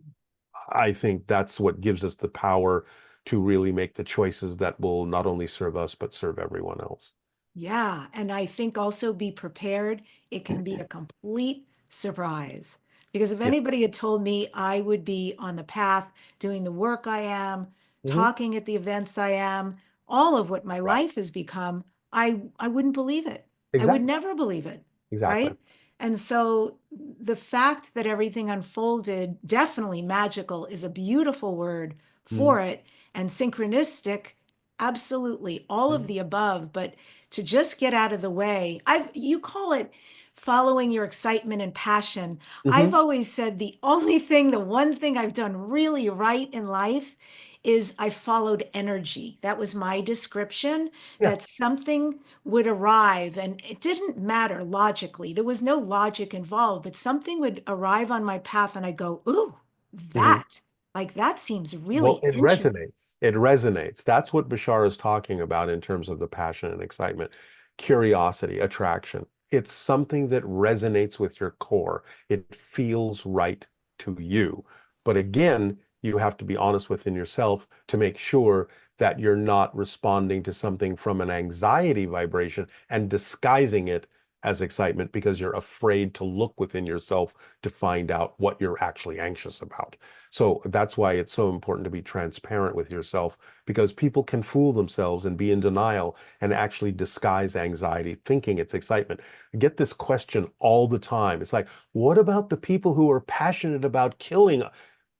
I think that's what gives us the power to really make the choices that will not only serve us, but serve everyone else. Yeah, and I think also be prepared. It can be a complete surprise. Because if Yeah. anybody had told me I would be on the path doing the work I am, Mhm. talking at the events I am, all of what my Right. life has become, I wouldn't believe it. I would Exactly. never believe it, Exactly. right? And so the fact that everything unfolded, definitely magical is a beautiful word Mhm. for it, and synchronistic, absolutely, all of Mhm. the above, but to just get out of the way. You call it following your excitement and passion. I've Mhm. always said the one thing I've done really right in life is I followed energy. That was my description, Yeah. that something would arrive and it didn't matter logically. There was no logic involved, but something would arrive on my path and I'd go, "Ooh, Mhm. that, like that seems Well, really it interesting." resonates. It resonates. That's what Bashar is talking about in terms of the passion and excitement, curiosity, attraction. It's something that resonates with your core. It feels right to you. But again, you have to be honest within yourself to make sure that you're not responding to something from an anxiety vibration and disguising it as excitement because you're afraid to look within yourself to find out what you're actually anxious about. So that's why it's so important to be transparent with yourself, because people can fool themselves and be in denial and actually disguise anxiety thinking it's excitement. I get this question all the time. It's like, what about the people who are passionate about killing?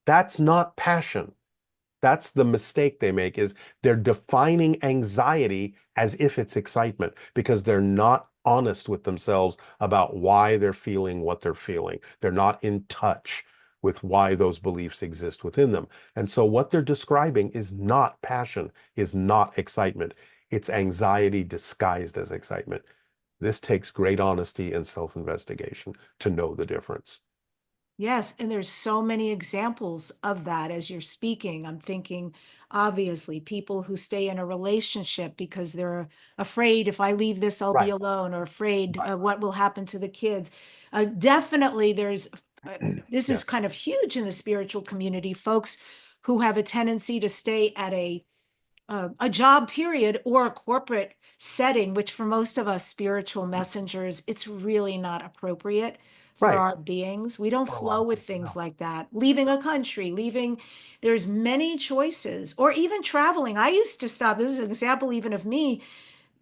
That's not passion. That's the mistake they make, is they're defining anxiety as if it's excitement, because they're not honest with themselves about why they're feeling what they're feeling. They're not in touch with why those beliefs exist within them. And so what they're describing is not passion, is not excitement. It's anxiety disguised as excitement. This takes great honesty and self-investigation to know the difference. Yes, and there's so many examples of that as you're speaking. I'm thinking, obviously, people who stay in a relationship because they're afraid if I leave this, I'll be Right. alone, or afraid Right. what will happen to the kids. Definitely, uh, this is Yes. kind of huge in the spiritual community, folks who have a tendency to stay at a job period or a corporate setting, which for most of us spiritual messengers, it's really not appropriate for Right. our beings. We don't For a lot flow of with people, things no. like that. Leaving a country, there's many choices, or even traveling. I used to stop. This is an example even of me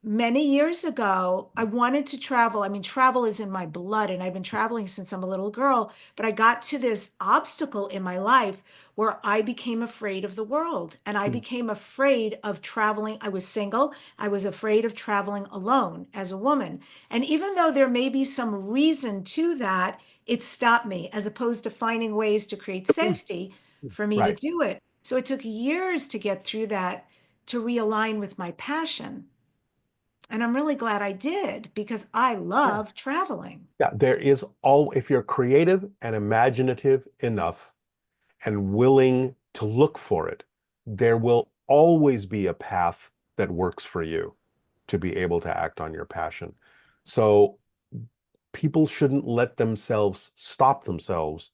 many years ago. I wanted to travel. I mean, travel is in my blood, and I've been traveling since I'm a little girl. But I got to this obstacle in my life where I became afraid of the world and I Hmm. became afraid of traveling. I was single. I was afraid of traveling alone as a woman. And even though there may be some reason to that, it stopped me as opposed to finding ways to create safety for me to Right. do it. So it took years to get through that, to realign with my passion. And I'm really glad I did because I Yeah. love traveling. Yeah, if you're creative and imaginative enough and willing to look for it, there will always be a path that works for you to be able to act on your passion. So people shouldn't let themselves stop themselves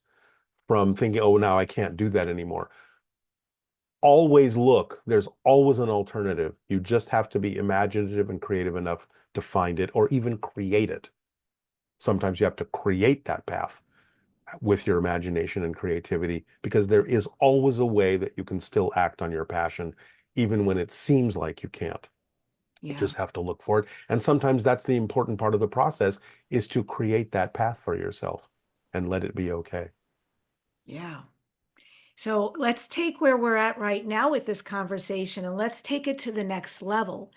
from thinking, oh, now I can't do that anymore. Always look, there's always an alternative. You just have to be imaginative and creative enough to find it or even create it. Sometimes you have to create that path with your imagination and creativity because there is always a way that you can still act on your passion, even when it seems like you can't. You Yeah. just have to look for it. And sometimes that's the important part of the process is to create that path for yourself and let it be okay. Yeah. So let's take where we're at right now with this conversation and let's take it to the next level.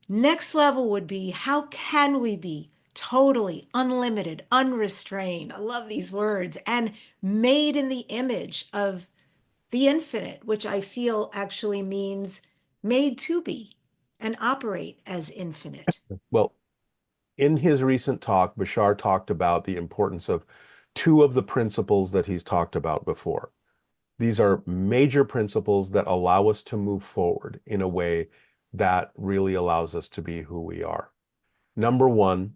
Next level would be how can we be totally unlimited, unrestrained? I love these words and made in the image of the infinite, which I feel actually means made to be and operate as infinite. Well, in his recent talk, Bashar talked about the importance of two of the principles that he's talked about before. These are major principles that allow us to move forward in a way that really allows us to be who we are. Number one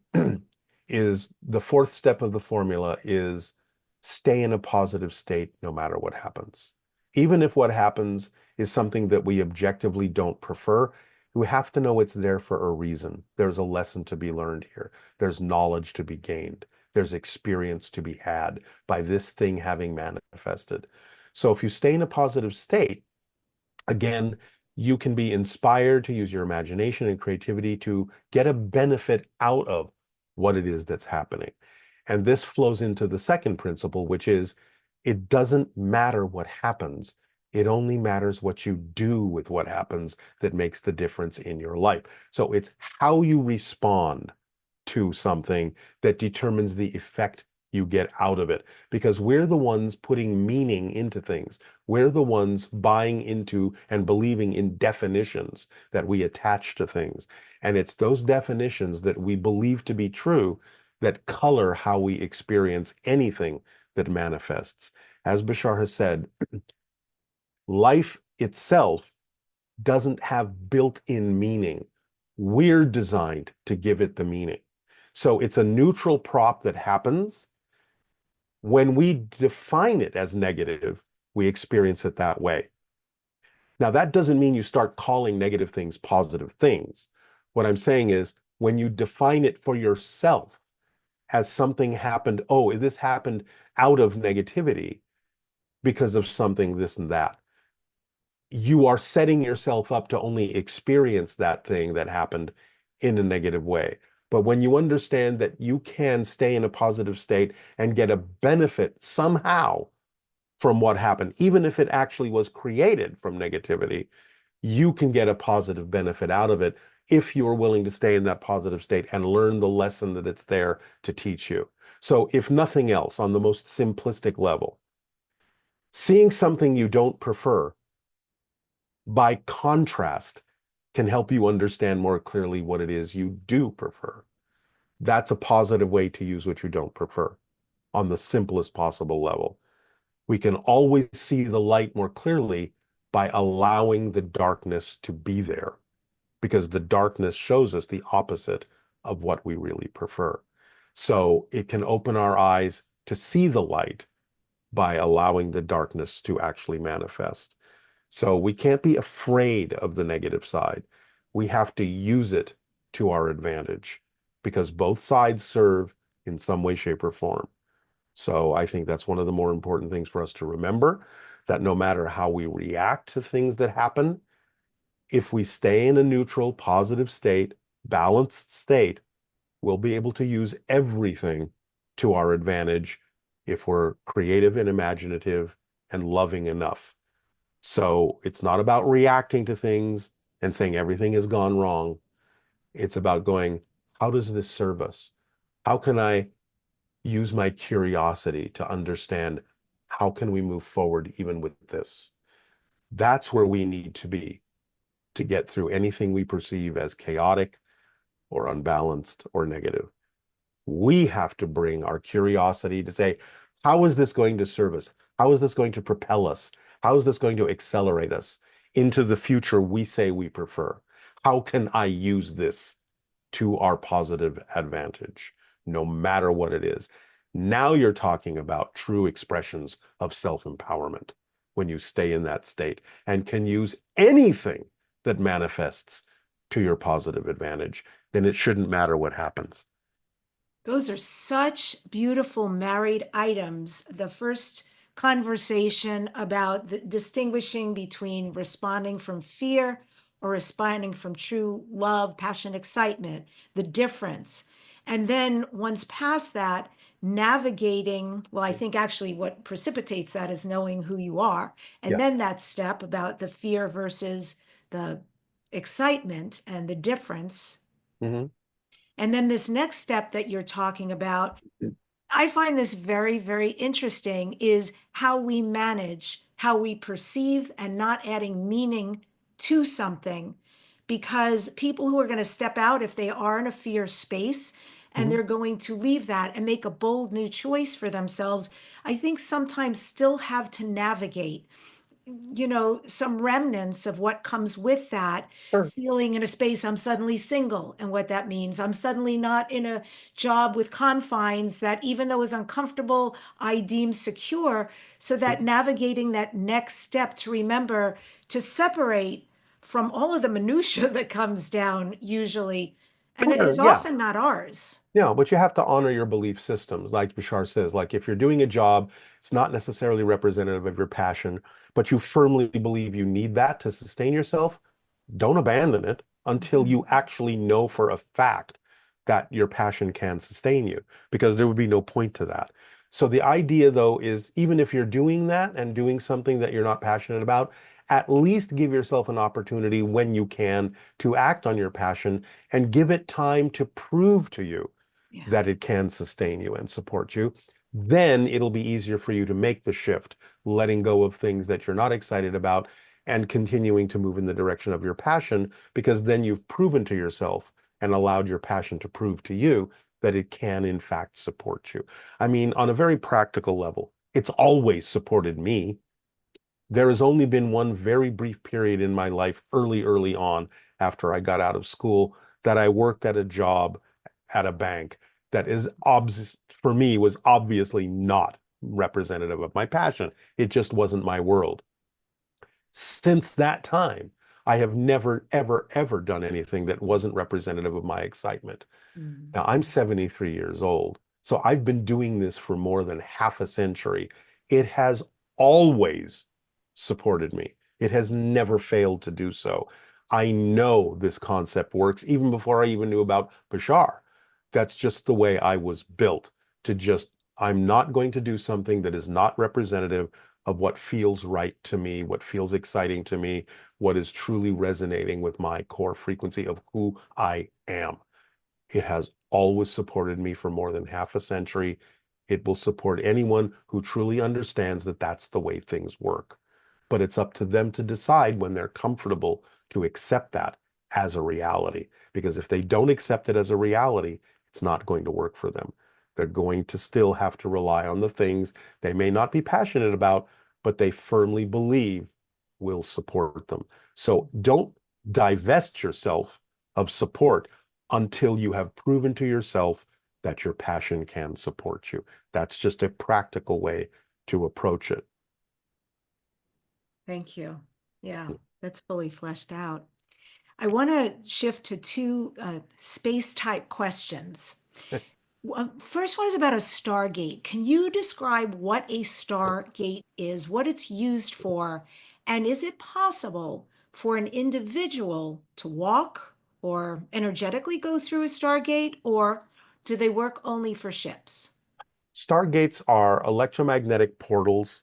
is the fourth step of the formula is stay in a positive state no matter what happens. Even if what happens is something that we objectively don't prefer, we have to know it's there for a reason. There's a lesson to be learned here. There's knowledge to be gained. There's experience to be had by this thing having manifested. So if you stay in a positive state, again, you can be inspired to use your imagination and creativity to get a benefit out of what it is that's happening. And this flows into the second principle, which is it doesn't matter what happens. It only matters what you do with what happens that makes the difference in your life. So it's how you respond to something that determines the effect you get out of it. Because we're the ones putting meaning into things. We're the ones buying into and believing in definitions that we attach to things. And it's those definitions that we believe to be true that color how we experience anything that manifests. As Bashar has said, life itself doesn't have built-in meaning. We're designed to give it the meaning. So it's a neutral prop that happens. When we define it as negative, we experience it that way. Now, that doesn't mean you start calling negative things positive things. What I'm saying is when you define it for yourself as something happened, oh, this happened out of negativity because of something, this and that, you are setting yourself up to only experience that thing that happened in a negative way. But when you understand that you can stay in a positive state and get a benefit somehow from what happened, even if it actually was created from negativity, you can get a positive benefit out of it if you are willing to stay in that positive state and learn the lesson that it's there to teach you. So, if nothing else, on the most simplistic level, seeing something you don't prefer by contrast can help you understand more clearly what it is you do prefer. That's a positive way to use what you don't prefer on the simplest possible level. We can always see the light more clearly by allowing the darkness to be there, because the darkness shows us the opposite of what we really prefer. So it can open our eyes to see the light by allowing the darkness to actually manifest. So we can't be afraid of the negative side. We have to use it to our advantage because both sides serve in some way, shape, or form. So I think that's one of the more important things for us to remember, that no matter how we react to things that happen, if we stay in a neutral, positive state, balanced state, we'll be able to use everything to our advantage if we're creative and imaginative and loving enough. So it's not about reacting to things and saying everything has gone wrong. It's about going, how does this serve us? How can I use my curiosity to understand how can we move forward even with this? That's where we need to be to get through anything we perceive as chaotic or unbalanced or negative. We have to bring our curiosity to say, how is this going to serve us? How is this going to propel us? How is this going to accelerate us into the future we say we prefer? How can I use this to our positive advantage, no matter what it is? Now you're talking about true expressions of self-empowerment when you stay in that state and can use anything that manifests to your positive advantage. Then it shouldn't matter what happens. Those are such beautiful married items. The first conversation about distinguishing between responding from fear or responding from true love, passion, excitement, the difference. And then once past that, navigating, well, I think actually what precipitates that is knowing who you are. And Yeah. then that step about the fear versus the excitement and the difference. Mhm. And then this next step that you're talking about, I find this very, very interesting is how we manage, how we perceive and not adding meaning to something. Because people who are going to step out, if they are in a fear space and Mhm. they're going to leave that and make a bold new choice for themselves, I think sometimes still have to navigate, some remnants of what comes with that Sure. feeling in a space. I'm suddenly single, and what that means. I'm suddenly not in a job with confines that, even though is uncomfortable, I deem secure. So that navigating that next step to remember to separate from all of the minutia that comes down usually, and it Sure. is Yeah. often not ours. Yeah, but you have to honor your belief systems, like Bashar says. Like if you're doing a job, it's not necessarily representative of your passion, but you firmly believe you need that to sustain yourself, don't abandon it until Mhm. you actually know for a fact that your passion can sustain you, because there would be no point to that. So the idea, though, is even if you're doing that and doing something that you're not passionate about, at least give yourself an opportunity when you can to act on your passion and give it time to prove to you Yeah. that it can sustain you and support you. Then it'll be easier for you to make the shift, letting go of things that you're not excited about and continuing to move in the direction of your passion, because then you've proven to yourself and allowed your passion to prove to you that it can, in fact, support you. I mean, on a very practical level, it's always supported me. There has only been one very brief period in my life, early on, after I got out of school, that I worked at a job at a bank that is obvious for me, was obviously not representative of my passion. It just wasn't my world. Since that time, I have never, ever, ever done anything that wasn't representative of my excitement. Mhm. Now, I'm 73 years old, so I've been doing this for more than half a century. It has always supported me. It has never failed to do so. I know this concept works even before I even knew about Bashar. That's just the way I was built, to just, I'm not going to do something that is not representative of what feels right to me, what feels exciting to me, what is truly resonating with my core frequency of who I am. It has always supported me for more than half a century. It will support anyone who truly understands that that's the way things work. But it's up to them to decide when they're comfortable to accept that as a reality. Because if they don't accept it as a reality, it's not going to work for them. They're going to still have to rely on the things they may not be passionate about, but they firmly believe will support them. So don't divest yourself of support until you have proven to yourself that your passion can support you. That's just a practical way to approach it. Thank you. Yeah, that's fully fleshed out. I want to shift to two space type questions. First one is about a Stargate. Can you describe what a Stargate is, what it's used for, and is it possible for an individual to walk or energetically go through a Stargate, or do they work only for ships? Stargates are electromagnetic portals.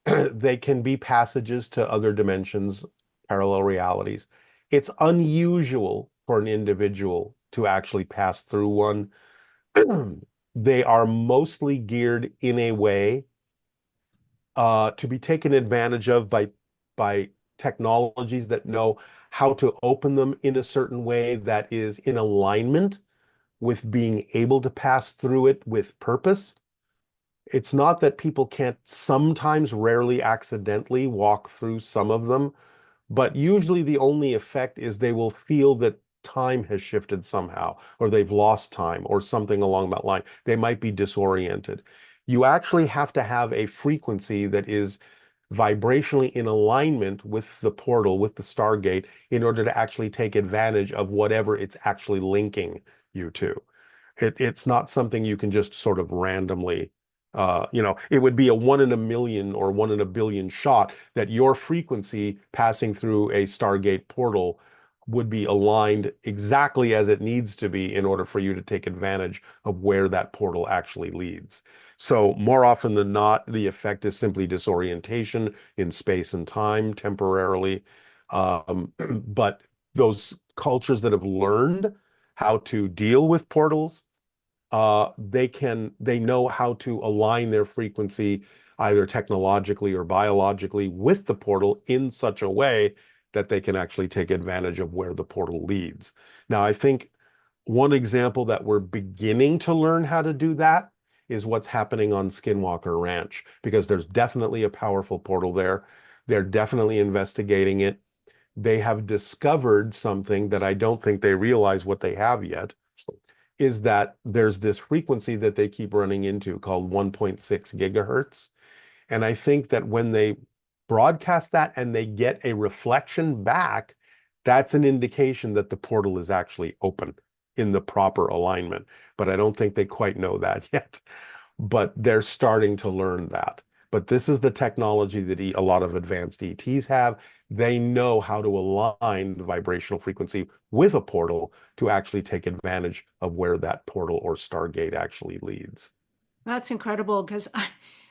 They can be passages to other dimensions, parallel realities. It's unusual for an individual to actually pass through one. They are mostly geared in a way to be taken advantage of by technologies that know how to open them in a certain way that is in alignment with being able to pass through it with purpose. It's not that people can't sometimes, rarely, accidentally walk through some of them, but usually the only effect is they will feel that time has shifted somehow, or they've lost time, or something along that line. They might be disoriented. You actually have to have a frequency that is vibrationally in alignment with the portal, with the Stargate, in order to actually take advantage of whatever it's actually linking you to. It's not something you can just sort of randomly, it would be a 1 in a million or 1 in a billion shot that your frequency passing through a Stargate portal would be aligned exactly as it needs to be in order for you to take advantage of where that portal actually leads. So more often than not, the effect is simply disorientation in space and time temporarily. But those cultures that have learned how to deal with portals, they know how to align their frequency either technologically or biologically with the portal in such a way that they can actually take advantage of where the portal leads. Now, I think one example that we're beginning to learn how to do that is what's happening on Skinwalker Ranch, because there's definitely a powerful portal there. They're definitely investigating it. They have discovered something that I don't think they realize what they have yet, is that there's this frequency that they keep running into called 1.6 gigahertz. And I think that when they broadcast that and they get a reflection back, that's an indication that the portal is actually open in the proper alignment. But I don't think they quite know that yet. But they're starting to learn that. But this is the technology that a lot of advanced ETs have. They know how to align the vibrational frequency with a portal to actually take advantage of where that portal or Stargate actually leads. That's incredible because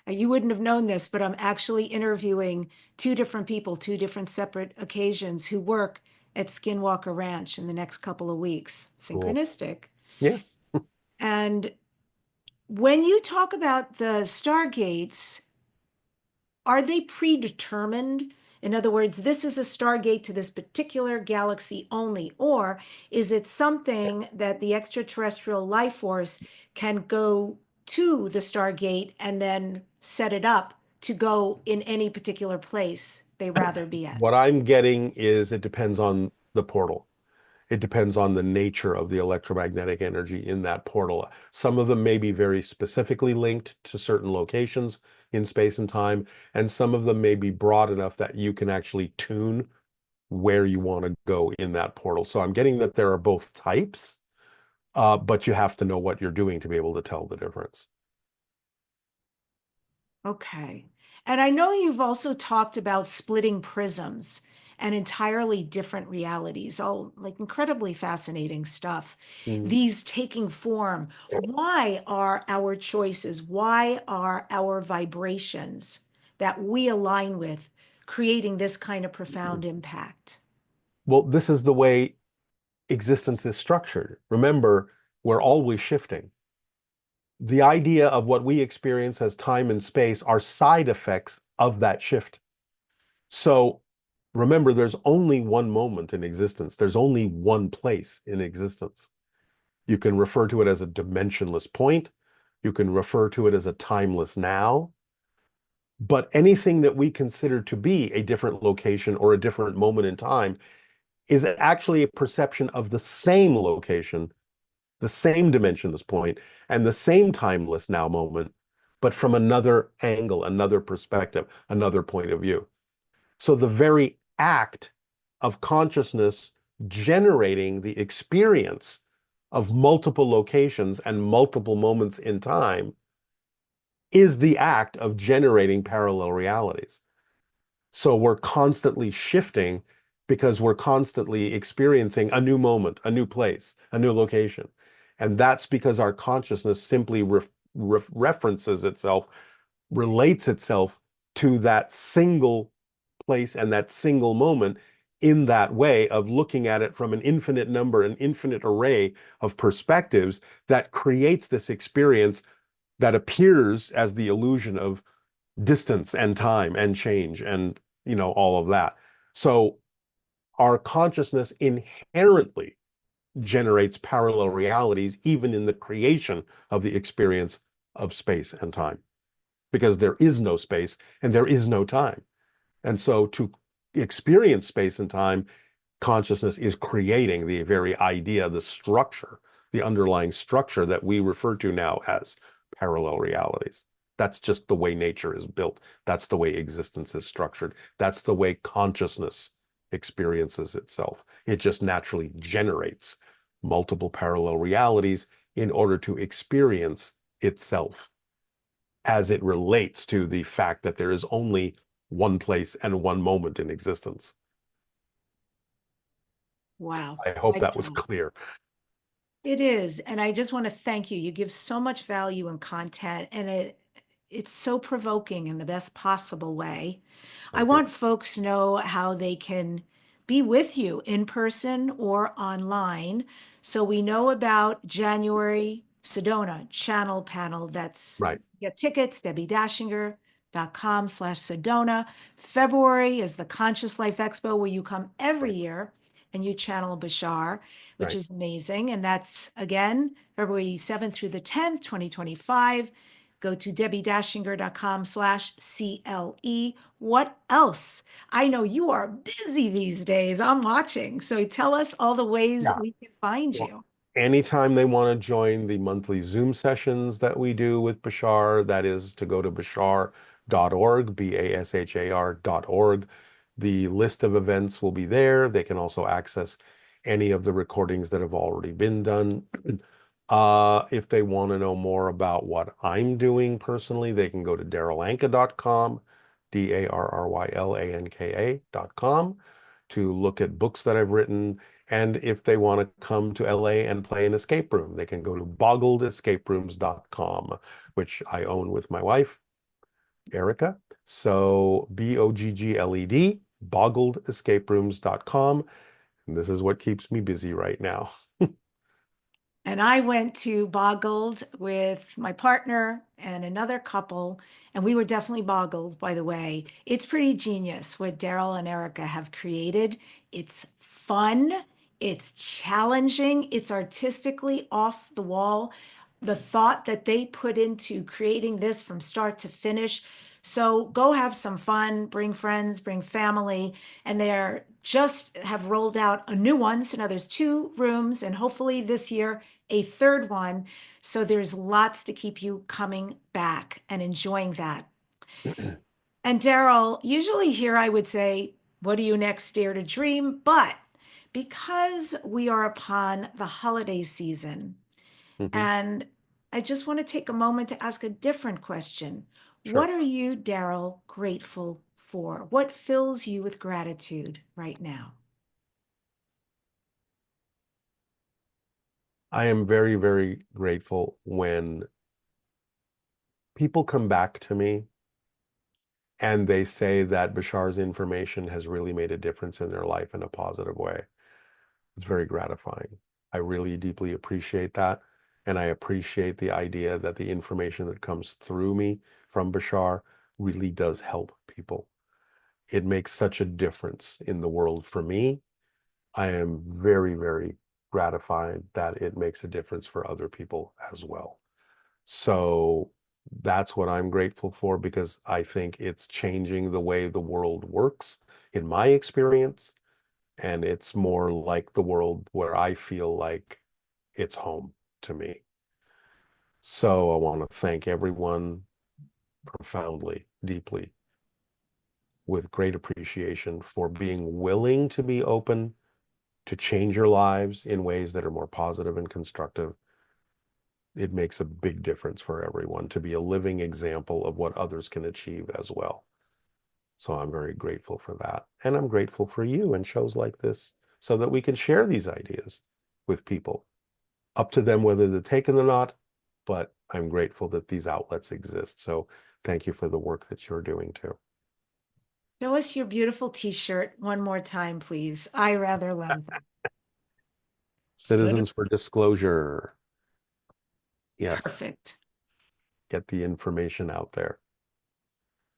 you wouldn't have known this, but I'm actually interviewing two different people, two different separate occasions who work at Skinwalker Ranch in the next couple of weeks. Cool. Synchronistic. Yes. And when you talk about the Stargates, are they predetermined? In other words, this is a Stargate to this particular galaxy only, or is it something that the extraterrestrial life force can go to the Stargate and then set it up to go in any particular place they rather be at? What I'm getting is it depends on the portal. It depends on the nature of the electromagnetic energy in that portal. Some of them may be very specifically linked to certain locations in space and time, and some of them may be broad enough that you can actually tune where you want to go in that portal. So I'm getting that there are both types, but you have to know what you're doing to be able to tell the difference. Okay. And I know you've also talked about splitting prisms and entirely different realities, all like incredibly fascinating stuff. Mm. These taking form. Why are our choices, why are our vibrations that we align with creating this kind of profound impact? Well, this is the way existence is structured. Remember, we're always shifting. The idea of what we experience as time and space are side effects of that shift. So remember, there's only one moment in existence. There's only one place in existence. You can refer to it as a dimensionless point. You can refer to it as a timeless now. But anything that we consider to be a different location or a different moment in time is actually a perception of the same location, the same dimensionless point, and the same timeless now moment, but from another angle, another perspective, another point of view. So the very act of consciousness generating the experience of multiple locations and multiple moments in time is the act of generating parallel realities. So we're constantly shifting because we're constantly experiencing a new moment, a new place, a new location. And that's because our consciousness simply references itself, relates itself to that single place and that single moment in that way of looking at it from an infinite number, an infinite array of perspectives that creates this experience that appears as the illusion of distance and time and change and all of that. So our consciousness inherently generates parallel realities, even in the creation of the experience of space and time, because there is no space and there is no time. And so to experience space and time, consciousness is creating the very idea, the structure, the underlying structure that we refer to now as parallel realities. That's just the way nature is built. That's the way existence is structured. That's the way consciousness experiences itself. It just naturally generates multiple parallel realities in order to experience itself as it relates to the fact that there is only one place and one moment in existence. Wow. I hope Mic that was drop. clear. It is, and I just want to thank you. You give so much value and content, and it's so provoking in the best possible way. I Thank you. want folks to know how they can be with you in person or online. So we know about January Sedona Channel Panel. That's Right, get tickets, DebbiDachinger.com/Sedona. February is the Conscious Life Expo where you come every right, year and you channel Bashar, which right. is amazing. And that's again, February 7th through the 10th, 2025. Go to DebbiDachinger.com/CLE. What else? I know you are busy these days. I'm watching. So tell us all the ways Yeah. we can find Well, you. anytime they want to join the monthly Zoom sessions that we do with Bashar, that is to go to bashar.org, bashar.org. The list of events will be there. They can also access any of the recordings that have already been done. If they want to know more about what I'm doing personally, they can go to darrylanka.com, darrylanka.com, to look at books that I've written. And if they want to come to LA and play an escape room, they can go to boggledescaperooms.com, which I own with my wife, Erica. So BOGGLED, boggledescaperooms.com. And this is what keeps me busy right now. And I went to Boggled with my partner and another couple, and we were definitely boggled, by the way. It's pretty genius what Darryl and Erica have created. It's fun, it's challenging, it's artistically off the wall. The thought that they put into creating this from start to finish. So go have some fun, bring friends, bring family, and they're just have rolled out a new one. So now there's 2 rooms, and hopefully this year a third one. So there's lots to keep you coming back and enjoying that. And Darryl, usually here I would say, what do you next dare to dream? But because we are upon the holiday season, Mhm. and I just want to take a moment to ask a different question. Sure. What are you, Darryl, grateful for? What fills you with gratitude right now? I am very, very grateful when people come back to me and they say that Bashar's information has really made a difference in their life in a positive way. It's very gratifying. I really deeply appreciate that. And I appreciate the idea that the information that comes through me from Bashar really does help people. It makes such a difference in the world for me. I am very, very gratified that it makes a difference for other people as well. So that's what I'm grateful for, because I think it's changing the way the world works in my experience. And it's more like the world where I feel like it's home to me. So I want to thank everyone profoundly, deeply, with great appreciation for being willing to be open to change your lives in ways that are more positive and constructive. It makes a big difference for everyone to be a living example of what others can achieve as well. So I'm very grateful for that. And I'm grateful for you and shows like this so that we can share these ideas with people. Up to them whether they take it or not, but I'm grateful that these outlets exist. So thank you for the work that you're doing too. Show us your beautiful t-shirt one more time, please. I rather love that. Citizens for Disclosure. Yes, Perfect. get the information out there.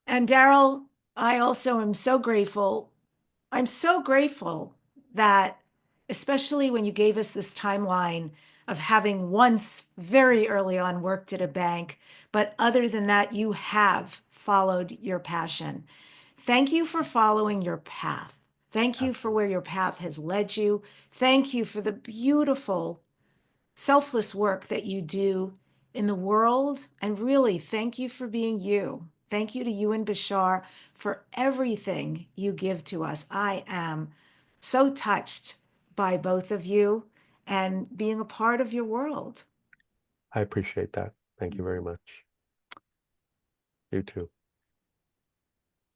And Darryl, I also am so grateful. I'm so grateful that, especially when you gave us this timeline of having once very early on worked at a bank, but other than that, you have followed your passion. Thank you for following your path. Thank you for where your path has led you. Thank you for the beautiful, selfless work that you do in the world. And really, thank you for being you. Thank you to you and Bashar for everything you give to us. I am so touched by both of you and being a part of your world. I appreciate that. Thank you very much. You too.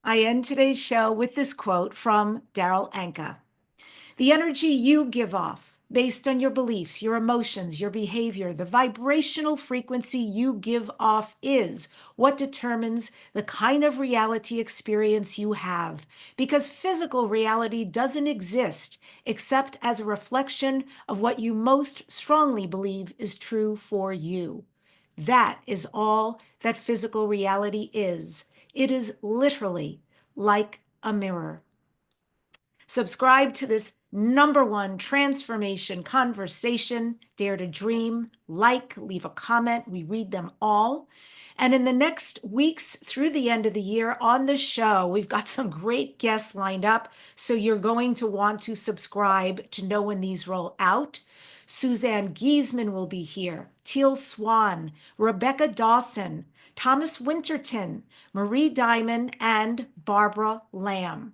I end today's show with this quote from Darryl ANNKA. The energy you give off, based on your beliefs, your emotions, your behavior, the vibrational frequency you give off is what determines the kind of reality experience you have. Because physical reality doesn't exist except as a reflection of what you most strongly believe is true for you. That is all that physical reality is. It is literally like a mirror. Subscribe to this #1 transformation conversation. Dare to dream, leave a comment. We read them all. And in the next weeks through the end of the year on the show, we've got some great guests lined up. So you're going to want to subscribe to know when these roll out. Suzanne Giesman will be here, Teal Swan, Rebecca Dawson, Thomas Winterton, Marie Diamond, and Barbara Lamb.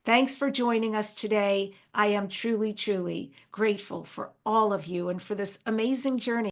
Thanks for joining us today. I am truly, truly grateful for all of you and for this amazing journey.